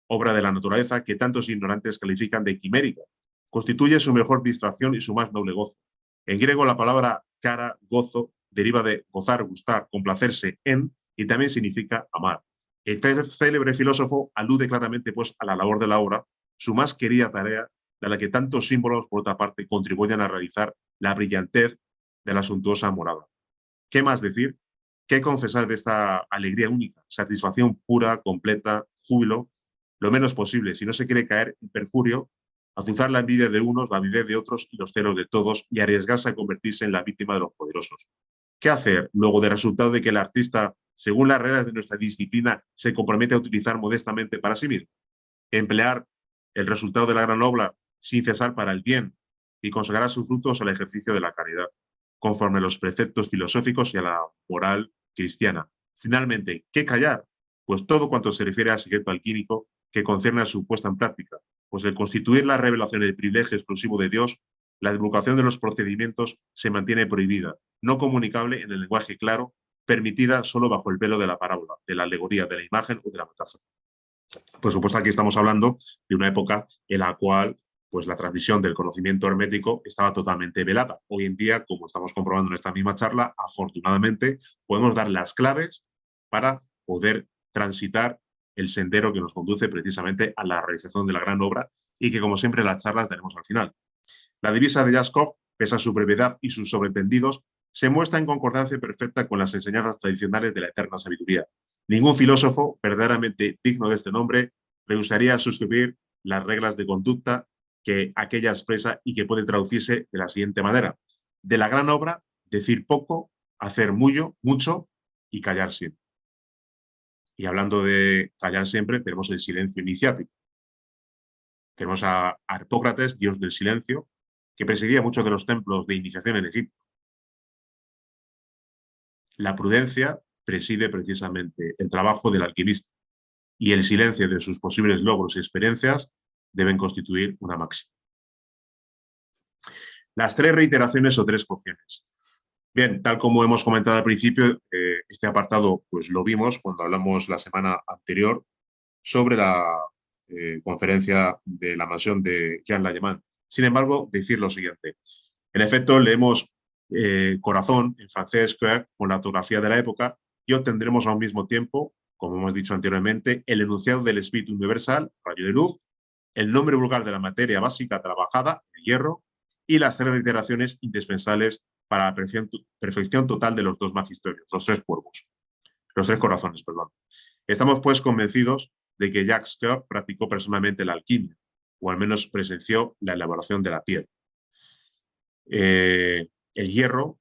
obra de la naturaleza que tantos ignorantes califican de quimérica. Constituye su mejor distracción y su más noble gozo. En griego la palabra cara, gozo, deriva de gozar, gustar, complacerse en, y también significa amar. El célebre filósofo alude claramente pues, a la labor de la obra, su más querida tarea, de la que tantos símbolos, por otra parte, contribuyen a realizar la brillantez de la suntuosa morada. ¿Qué más decir? ¿Qué confesar de esta alegría única? Satisfacción pura, completa, júbilo, lo menos posible, si no se quiere caer en perjurio azuzar la envidia de unos, la avidez de otros y los celos de todos, y arriesgarse a convertirse en la víctima de los poderosos. ¿Qué hacer luego del resultado de que el artista, según las reglas de nuestra disciplina, se compromete a utilizar modestamente para sí mismo? Emplear el resultado de la gran obra sin cesar para el bien y consagrar sus frutos al ejercicio de la caridad, conforme a los preceptos filosóficos y a la moral cristiana. Finalmente, ¿qué callar? Pues todo cuanto se refiere al secreto alquímico que concierne a su puesta en práctica, pues el constituir la revelación el privilegio exclusivo de Dios, la divulgación de los procedimientos se mantiene prohibida, no comunicable en el lenguaje claro, permitida solo bajo el velo de la parábola, de la alegoría, de la imagen o de la metáfora. Por supuesto, aquí estamos hablando de una época en la cual pues, la transmisión del conocimiento hermético estaba totalmente velada. Hoy en día, como estamos comprobando en esta misma charla, afortunadamente podemos dar las claves para poder transitar el sendero que nos conduce precisamente a la realización de la gran obra y que, como siempre, las charlas daremos al final. La divisa de Jaskov, pese a su brevedad y sus sobreentendidos, se muestra en concordancia perfecta con las enseñanzas tradicionales de la eterna sabiduría. Ningún filósofo verdaderamente digno de este nombre rehusaría suscribir las reglas de conducta que aquella expresa y que puede traducirse de la siguiente manera. De la gran obra, decir poco, hacer mucho y callar siempre. Y hablando de callar siempre, tenemos el silencio iniciático. Tenemos a Harpócrates, dios del silencio, que presidía muchos de los templos de iniciación en Egipto. La prudencia preside precisamente el trabajo del alquimista y el silencio de sus posibles logros y experiencias deben constituir una máxima. Las tres reiteraciones o tres cocciones. Bien, tal como hemos comentado al principio, este apartado pues lo vimos cuando hablamos la semana anterior sobre la conferencia de la mansión de Jean Langemann. Sin embargo, decir lo siguiente. En efecto, leemos corazón en francés con la ortografía de la época y obtendremos al mismo tiempo, como hemos dicho anteriormente, el enunciado del espíritu universal, rayo de luz, el nombre vulgar de la materia básica trabajada, el hierro, y las tres reiteraciones indispensables para la perfección total de los dos magisterios, los tres cuervos, los tres corazones, perdón. Estamos pues convencidos de que Jacques Coeur practicó personalmente la alquimia, o al menos presenció la elaboración de la piel. El hierro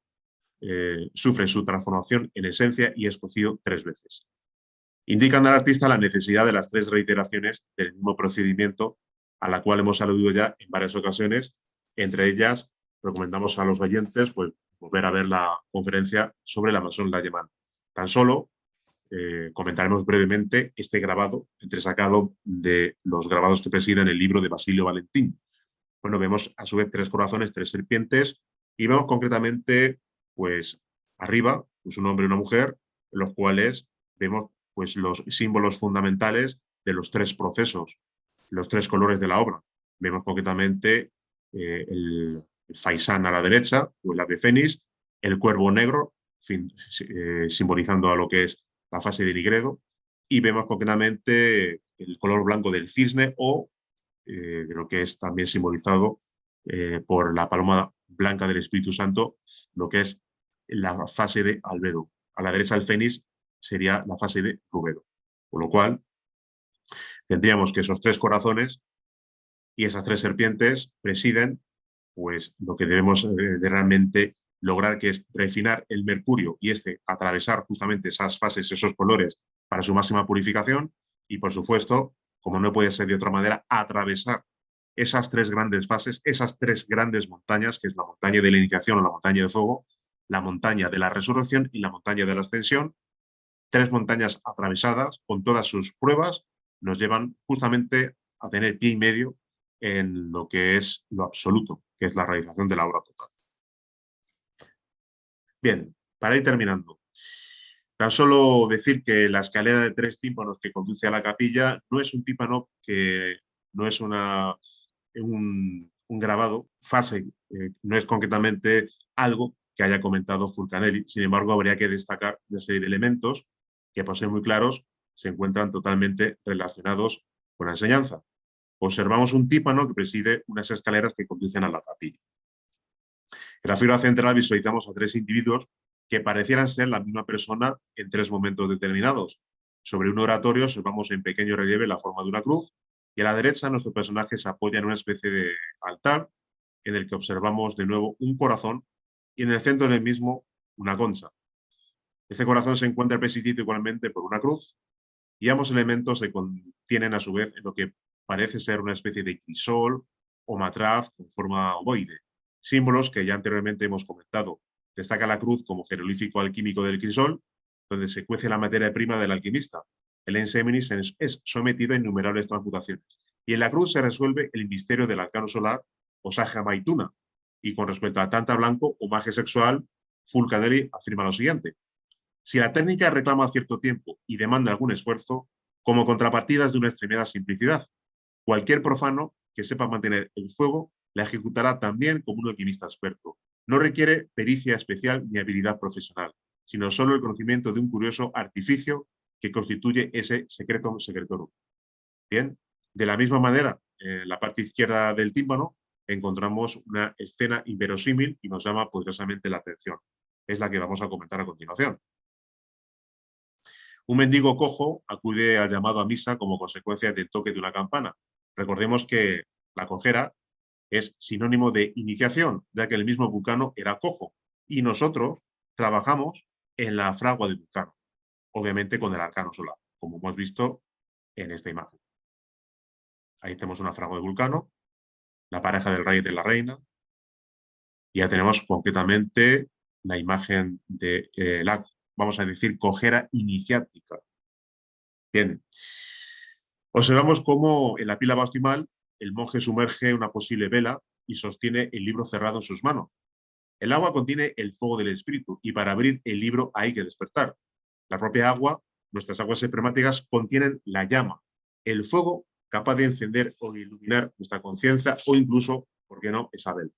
sufre su transformación en esencia y es cocido 3 veces. Indican al artista la necesidad de las 3 reiteraciones del mismo procedimiento, a la cual hemos aludido ya en varias ocasiones. Entre ellas, recomendamos a los oyentes pues, volver a ver la conferencia sobre la Maison Langemann. Tan solo comentaremos brevemente este grabado, entresacado de los grabados que presiden el libro de Basilio Valentín. Bueno, vemos a su vez 3 corazones, 3 serpientes, y vemos concretamente, pues, arriba, pues un hombre y una mujer, en los cuales vemos pues, los símbolos fundamentales de los 3 procesos, los 3 colores de la obra. Vemos concretamente el faisán a la derecha, o el ave fénix, el cuervo negro, simbolizando a lo que es la fase de Nigredo, y vemos concretamente el color blanco del cisne o de lo que es también simbolizado por la paloma blanca del Espíritu Santo, lo que es la fase de albedo. A la derecha del fénix sería la fase de rubedo. Con lo cual, tendríamos que esos 3 corazones y esas 3 serpientes presiden pues, lo que debemos de realmente lograr, que es refinar el mercurio y atravesar justamente esas fases, esos colores para su máxima purificación y, por supuesto, como no puede ser de otra manera, atravesar esas 3 grandes fases, esas 3 grandes montañas, que es la montaña de la iniciación o la montaña de fuego, la montaña de la resurrección y la montaña de la ascensión. 3 montañas atravesadas con todas sus pruebas nos llevan justamente a tener pie y medio en lo que es lo absoluto, que es la realización de la obra total. Bien, para ir terminando, tan solo decir que la escalera de 3 tímpanos que conduce a la capilla no es un tímpano que no es un grabado, fase, no es concretamente algo que haya comentado Fulcanelli. Sin embargo, habría que destacar una serie de elementos que, por ser muy claros, se encuentran totalmente relacionados con la enseñanza. Observamos un tímpano que preside unas escaleras que conducen a la capilla. En la figura central visualizamos a 3 individuos que parecieran ser la misma persona en 3 momentos determinados. Sobre un oratorio observamos en pequeño relieve la forma de una cruz, Y a la derecha nuestro personaje se apoya en una especie de altar en el que observamos de nuevo un corazón y en el centro del mismo una concha. Este corazón se encuentra presidido igualmente por una cruz y ambos elementos se contienen a su vez en lo que parece ser una especie de crisol o matraz con forma ovoide, símbolos que ya anteriormente hemos comentado. Destaca la cruz como jeroglífico alquímico del crisol, donde se cuece la materia prima del alquimista. El enseminis es sometido a innumerables transmutaciones. Y en la cruz se resuelve el misterio del arcano solar o Saja Maituna. Y con respecto a Tanta Blanco o magia sexual, Fulcanelli afirma lo siguiente: si la técnica reclama cierto tiempo y demanda algún esfuerzo, como contrapartidas de una extremada simplicidad, cualquier profano que sepa mantener el fuego la ejecutará también como un alquimista experto. No requiere pericia especial ni habilidad profesional, sino solo el conocimiento de un curioso artificio que constituye ese secretum secretorum. Bien, de la misma manera, en la parte izquierda del tímpano encontramos una escena inverosímil y nos llama poderosamente la atención. Es la que vamos a comentar a continuación. Un mendigo cojo acude al llamado a misa como consecuencia del toque de una campana. Recordemos que la cojera es sinónimo de iniciación, ya que el mismo Vulcano era cojo. Y nosotros trabajamos en la fragua de Vulcano, obviamente con el arcano solar, como hemos visto en esta imagen. Ahí tenemos una fragua de Vulcano, la pareja del rey y de la reina, y ya tenemos concretamente la imagen de la, vamos a decir, cojera iniciática. Bien, observamos cómo en la pila bautismal el monje sumerge una posible vela y sostiene el libro cerrado en sus manos. El agua contiene el fuego del espíritu y para abrir el libro hay que despertar. La propia agua, nuestras aguas espermáticas, contienen la llama, el fuego capaz de encender o iluminar nuestra conciencia o incluso, ¿por qué no?, esa vela.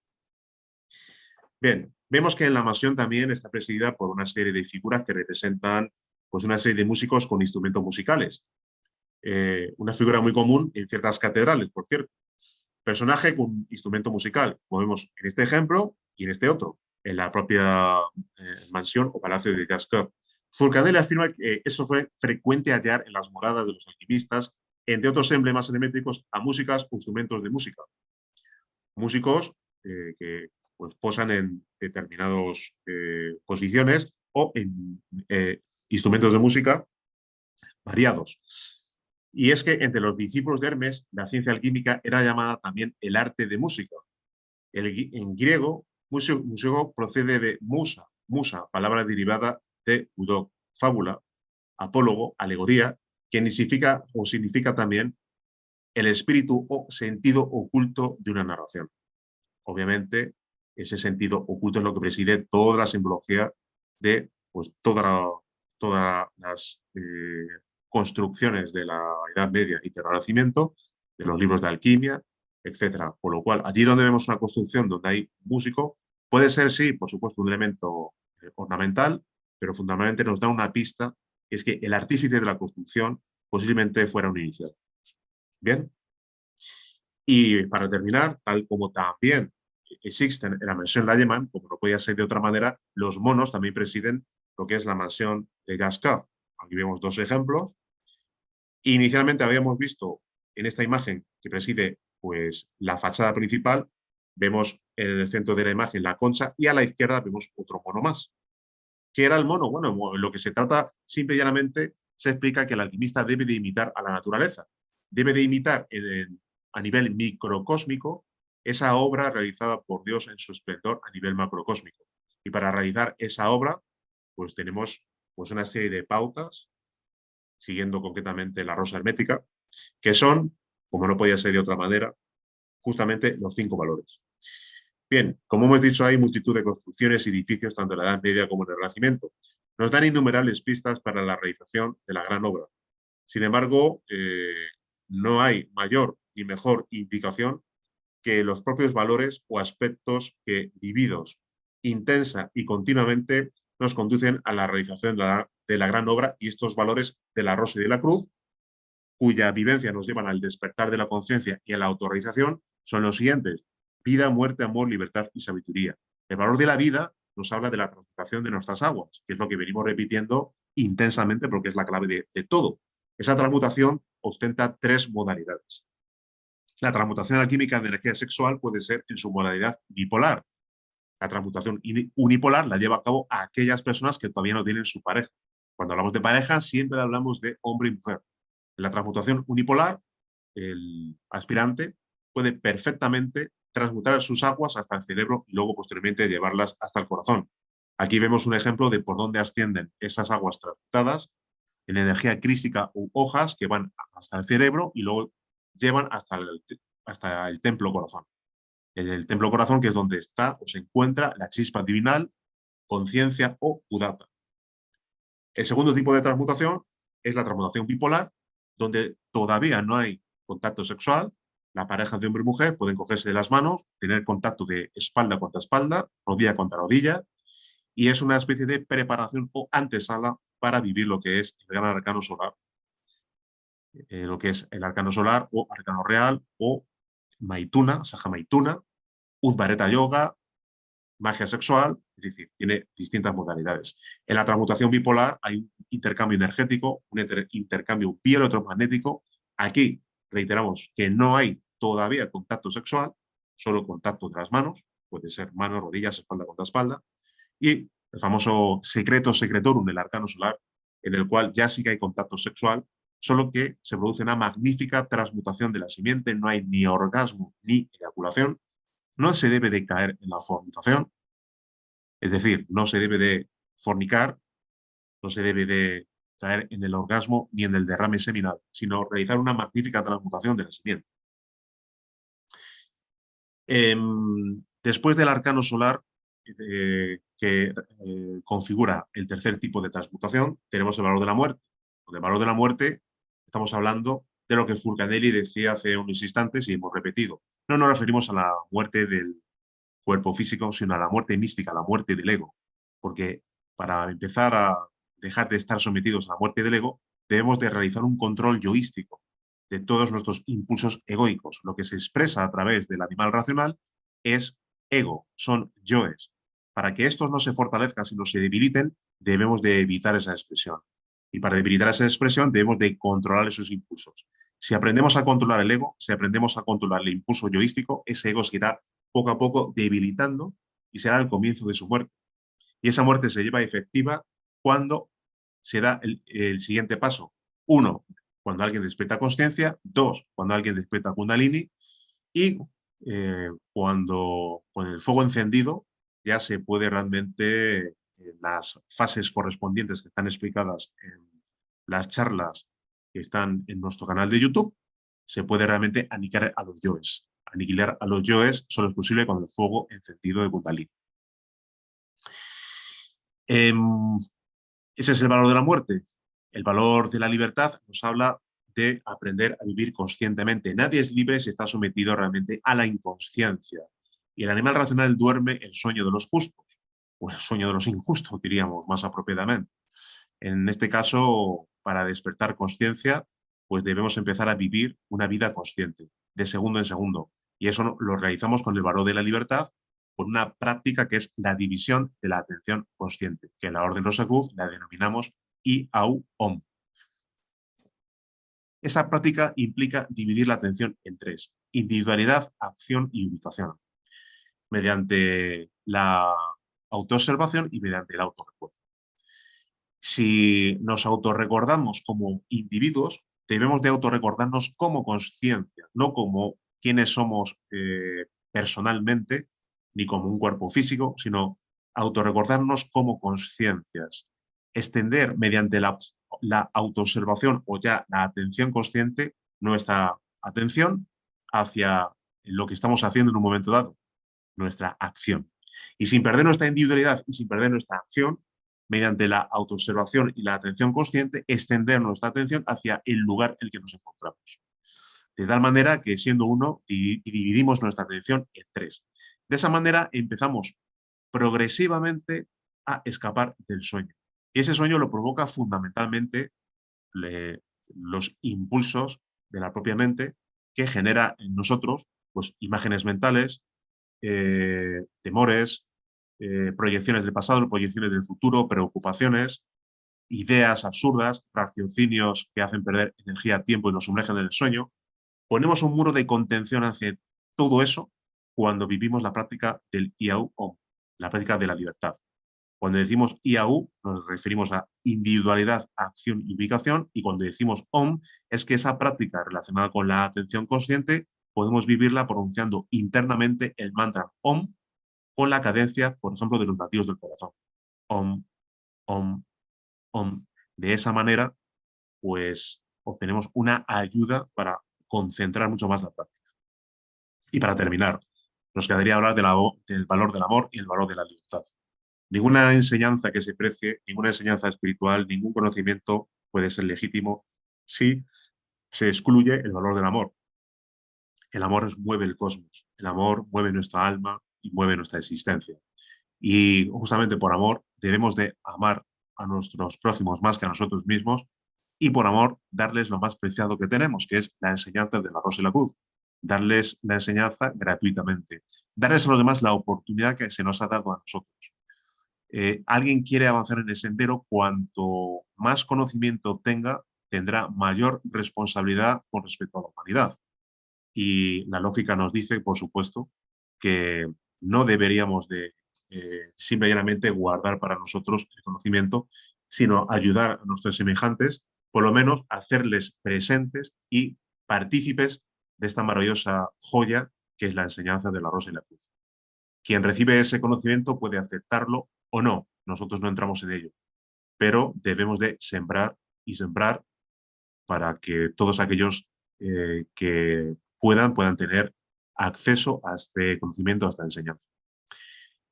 Bien, vemos que en la mansión también está presidida por una serie de figuras que representan pues, una serie de músicos con instrumentos musicales. Una figura muy común en ciertas catedrales, por cierto. Personaje con instrumento musical, como vemos en este ejemplo y en este otro, en la propia mansión o palacio de Gascoigne. Fulcanelli afirma que eso fue frecuente hallar en las moradas de los alquimistas, entre otros emblemas herméticos, a músicas o instrumentos de música. Músicos que pues, posan en determinadas posiciones o en instrumentos de música variados. Y es que entre los discípulos de Hermes, la ciencia alquímica era llamada también el arte de música. En griego, músico procede de musa, palabra derivada de udok, fábula, apólogo, alegoría, que significa también el espíritu o sentido oculto de una narración. Obviamente, ese sentido oculto es lo que preside toda la simbología de pues, todas las construcciones de la Edad Media y del Renacimiento, de los libros de alquimia, etcétera. Por lo cual, allí donde vemos una construcción donde hay músico, puede ser, sí, por supuesto, un elemento ornamental, pero fundamentalmente nos da una pista, es que el artífice de la construcción posiblemente fuera un iniciado. Bien. Y para terminar, tal como también existen en la mansión Layeman, como no podía ser de otra manera, los monos también presiden lo que es la mansión de Gascoigne. Aquí vemos dos ejemplos. Inicialmente habíamos visto en esta imagen que preside pues, la fachada principal, vemos en el centro de la imagen la concha y a la izquierda vemos otro mono más. ¿Qué era el mono? Bueno, lo que se trata simple y llanamente se explica que el alquimista debe de imitar a la naturaleza, debe de imitar a nivel microcósmico esa obra realizada por Dios en su esplendor a nivel macrocósmico. Y para realizar esa obra, pues tenemos pues, una serie de pautas, siguiendo concretamente la rosa hermética, que son, como no podía ser de otra manera, justamente los 5 valores. Bien, como hemos dicho, hay multitud de construcciones y edificios, tanto en la Edad Media como en el Renacimiento. Nos dan innumerables pistas para la realización de la gran obra. Sin embargo, no hay mayor ni mejor indicación que los propios valores o aspectos que, vividos intensa y continuamente, nos conducen a la realización de la gran obra, y estos valores de la rosa y de la cruz, cuya vivencia nos llevan al despertar de la conciencia y a la autorrealización, son los siguientes: vida, muerte, amor, libertad y sabiduría. El valor de la vida nos habla de la transmutación de nuestras aguas, que es lo que venimos repitiendo intensamente porque es la clave de todo. Esa transmutación ostenta 3 modalidades. La transmutación alquímica de energía sexual puede ser en su modalidad bipolar. La transmutación unipolar la lleva a cabo a aquellas personas que todavía no tienen su pareja. Cuando hablamos de pareja, siempre hablamos de hombre y mujer. En la transmutación unipolar, el aspirante puede perfectamente transmutar sus aguas hasta el cerebro y luego posteriormente llevarlas hasta el corazón. Aquí vemos un ejemplo de por dónde ascienden esas aguas transmutadas en energía crística u hojas que van hasta el cerebro y luego llevan hasta el templo corazón. El templo corazón, que es donde está o se encuentra la chispa divinal, conciencia o udata. El segundo tipo de transmutación es la transmutación bipolar, donde todavía no hay contacto sexual. La pareja de hombre y mujer pueden cogerse de las manos, tener contacto de espalda contra espalda, rodilla contra rodilla, y es una especie de preparación o antesala para vivir lo que es el gran arcano solar, lo que es el arcano solar o arcano real o Maituna, Saja Maituna, Udvareta Yoga, magia sexual, es decir, tiene distintas modalidades. En la transmutación bipolar hay un intercambio energético, un intercambio bioelectromagnético. Aquí reiteramos que no hay todavía contacto sexual, solo contacto de las manos, puede ser manos, rodillas, espalda contra espalda, y el famoso secreto secretorum del arcano solar, en el cual ya sí que hay contacto sexual, solo que se produce una magnífica transmutación de la simiente, no hay ni orgasmo ni eyaculación, no se debe de caer en la fornicación, es decir, no se debe de fornicar, no se debe de caer en el orgasmo ni en el derrame seminal, sino realizar una magnífica transmutación de la simiente. Después del arcano solar, que configura el tercer tipo de transmutación, tenemos el valor de la muerte. Con el valor de la muerte estamos hablando de lo que Furcanelli decía hace unos instantes y hemos repetido. No nos referimos a la muerte del cuerpo físico, sino a la muerte mística, a la muerte del ego. Porque para empezar a dejar de estar sometidos a la muerte del ego, debemos de realizar un control yoístico de todos nuestros impulsos egoicos. Lo que se expresa a través del animal racional es ego, son yoes. Para que estos no se fortalezcan, sino se debiliten, debemos de evitar esa expresión. Y para debilitar esa expresión debemos de controlar esos impulsos. Si aprendemos a controlar el ego, si aprendemos a controlar el impulso yoístico, ese ego se irá poco a poco debilitando y será el comienzo de su muerte. Y esa muerte se lleva efectiva cuando se da el siguiente paso. 1, cuando alguien despierta conciencia. 2, cuando alguien despierta Kundalini. Y cuando con el fuego encendido ya se puede realmente, en las fases correspondientes que están explicadas en las charlas que están en nuestro canal de YouTube, se puede realmente aniquilar a los yoes. Aniquilar a los yoes solo es posible con el fuego encendido de Kundalini. Ese es el valor de la muerte. El valor de la libertad nos habla de aprender a vivir conscientemente. Nadie es libre si está sometido realmente a la inconsciencia. Y el animal racional duerme el sueño de los justos, o el sueño de los injustos, diríamos más apropiadamente. En este caso, para despertar consciencia, pues debemos empezar a vivir una vida consciente, de segundo en segundo. Y eso lo realizamos con el valor de la libertad, por una práctica que es la división de la atención consciente, que en la Orden Rosacruz la denominamos I-Au-Om. Esa práctica implica dividir la atención en tres: individualidad, acción y ubicación, mediante la autoobservación y mediante el autorrecuerdo. Si nos autorrecordamos como individuos, debemos de autorrecordarnos como conciencia, no como quienes somos personalmente, ni como un cuerpo físico, sino autorrecordarnos como conciencias. Extender mediante la autoobservación o ya la atención consciente nuestra atención hacia lo que estamos haciendo en un momento dado, nuestra acción. Y sin perder nuestra individualidad y sin perder nuestra acción, mediante la autoobservación y la atención consciente, extender nuestra atención hacia el lugar en el que nos encontramos. De tal manera que siendo uno, dividimos nuestra atención en tres. De esa manera empezamos progresivamente a escapar del sueño. Y ese sueño lo provoca fundamentalmente los impulsos de la propia mente, que genera en nosotros pues, imágenes mentales, temores, proyecciones del pasado, proyecciones del futuro, preocupaciones, ideas absurdas, raciocinios que hacen perder energía, tiempo y nos sumergen en el sueño. Ponemos un muro de contención hacia todo eso cuando vivimos la práctica del IAU-OM, la práctica de la libertad. Cuando decimos IAU nos referimos a individualidad, acción y ubicación, y cuando decimos OM es que esa práctica relacionada con la atención consciente podemos vivirla pronunciando internamente el mantra OM con la cadencia, por ejemplo, de los latidos del corazón. OM, OM, OM. De esa manera, pues obtenemos una ayuda para concentrar mucho más la práctica. Y para terminar, nos quedaría hablar del valor del amor y el valor de la libertad. Ninguna enseñanza que se precie, ninguna enseñanza espiritual, ningún conocimiento puede ser legítimo si se excluye el valor del amor. El amor mueve el cosmos, el amor mueve nuestra alma y mueve nuestra existencia. Y justamente por amor debemos de amar a nuestros prójimos más que a nosotros mismos y por amor darles lo más preciado que tenemos, que es la enseñanza de la Rosa y la Cruz. Darles la enseñanza gratuitamente. Darles a los demás la oportunidad que se nos ha dado a nosotros. Alguien quiere avanzar en el sendero, cuanto más conocimiento tenga, tendrá mayor responsabilidad con respecto a la humanidad. Y la lógica nos dice, por supuesto, que no deberíamos de simplemente guardar para nosotros el conocimiento, sino ayudar a nuestros semejantes, por lo menos hacerles presentes y partícipes de esta maravillosa joya que es la enseñanza de la Rosa y la Cruz. Quien recibe ese conocimiento puede aceptarlo o no, nosotros no entramos en ello, pero debemos de sembrar y sembrar para que todos aquellos que puedan tener acceso a este conocimiento, a esta enseñanza.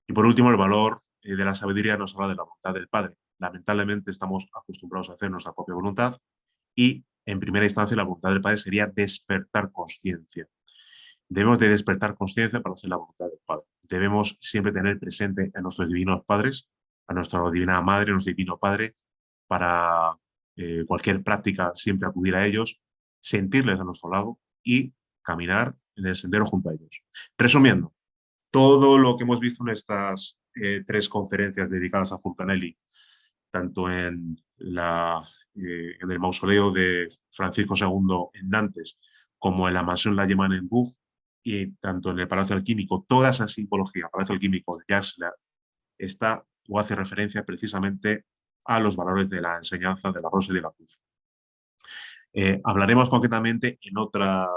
Y por último, el valor de la sabiduría nos habla de la voluntad del Padre. Lamentablemente estamos acostumbrados a hacer nuestra propia voluntad y, en primera instancia, la voluntad del Padre sería despertar conciencia. Debemos de despertar conciencia para hacer la voluntad del Padre. Debemos siempre tener presente a nuestros divinos padres, a nuestra divina madre, a nuestro divino Padre, para cualquier práctica siempre acudir a ellos, sentirles a nuestro lado y caminar en el sendero junto a ellos. Resumiendo, todo lo que hemos visto en estas 3 conferencias dedicadas a Fulcanelli, tanto en el mausoleo de Francisco II en Nantes, como en la mansión La Yeman en Bourg, y tanto en el Palacio Alquímico, toda esa simbología, Palacio Alquímico de Jasler, está o hace referencia precisamente a los valores de la enseñanza de la Rosa y de la Cruz. Hablaremos concretamente en otra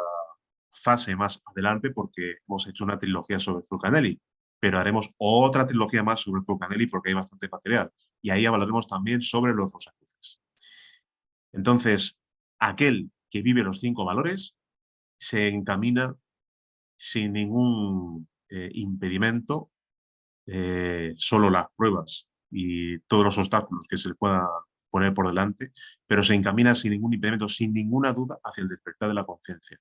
fase más adelante, porque hemos hecho una trilogía sobre Fulcanelli, pero haremos otra trilogía más sobre Fulcanelli porque hay bastante material, y ahí hablaremos también sobre los Rosacruces. Entonces, aquel que vive los 5 valores se encamina sin ningún impedimento, solo las pruebas y todos los obstáculos que se le puedan poner por delante, pero se encamina sin ningún impedimento, sin ninguna duda, hacia el despertar de la conciencia.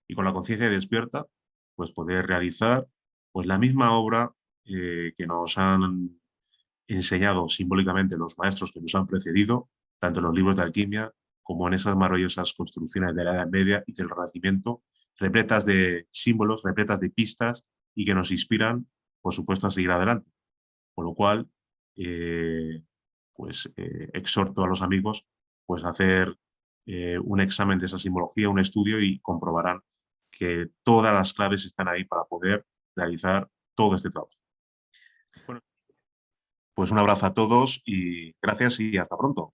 Y con la conciencia despierta, pues poder realizar pues la misma obra que nos han enseñado simbólicamente los maestros que nos han precedido, tanto en los libros de alquimia como en esas maravillosas construcciones de la Edad Media y del Renacimiento, repletas de símbolos, repletas de pistas y que nos inspiran, por supuesto, a seguir adelante. Con lo cual, exhorto a los amigos pues, a hacer un examen de esa simbología, un estudio, y comprobarán que todas las claves están ahí para poder realizar todo este trabajo. Bueno, pues un abrazo a todos y gracias y hasta pronto.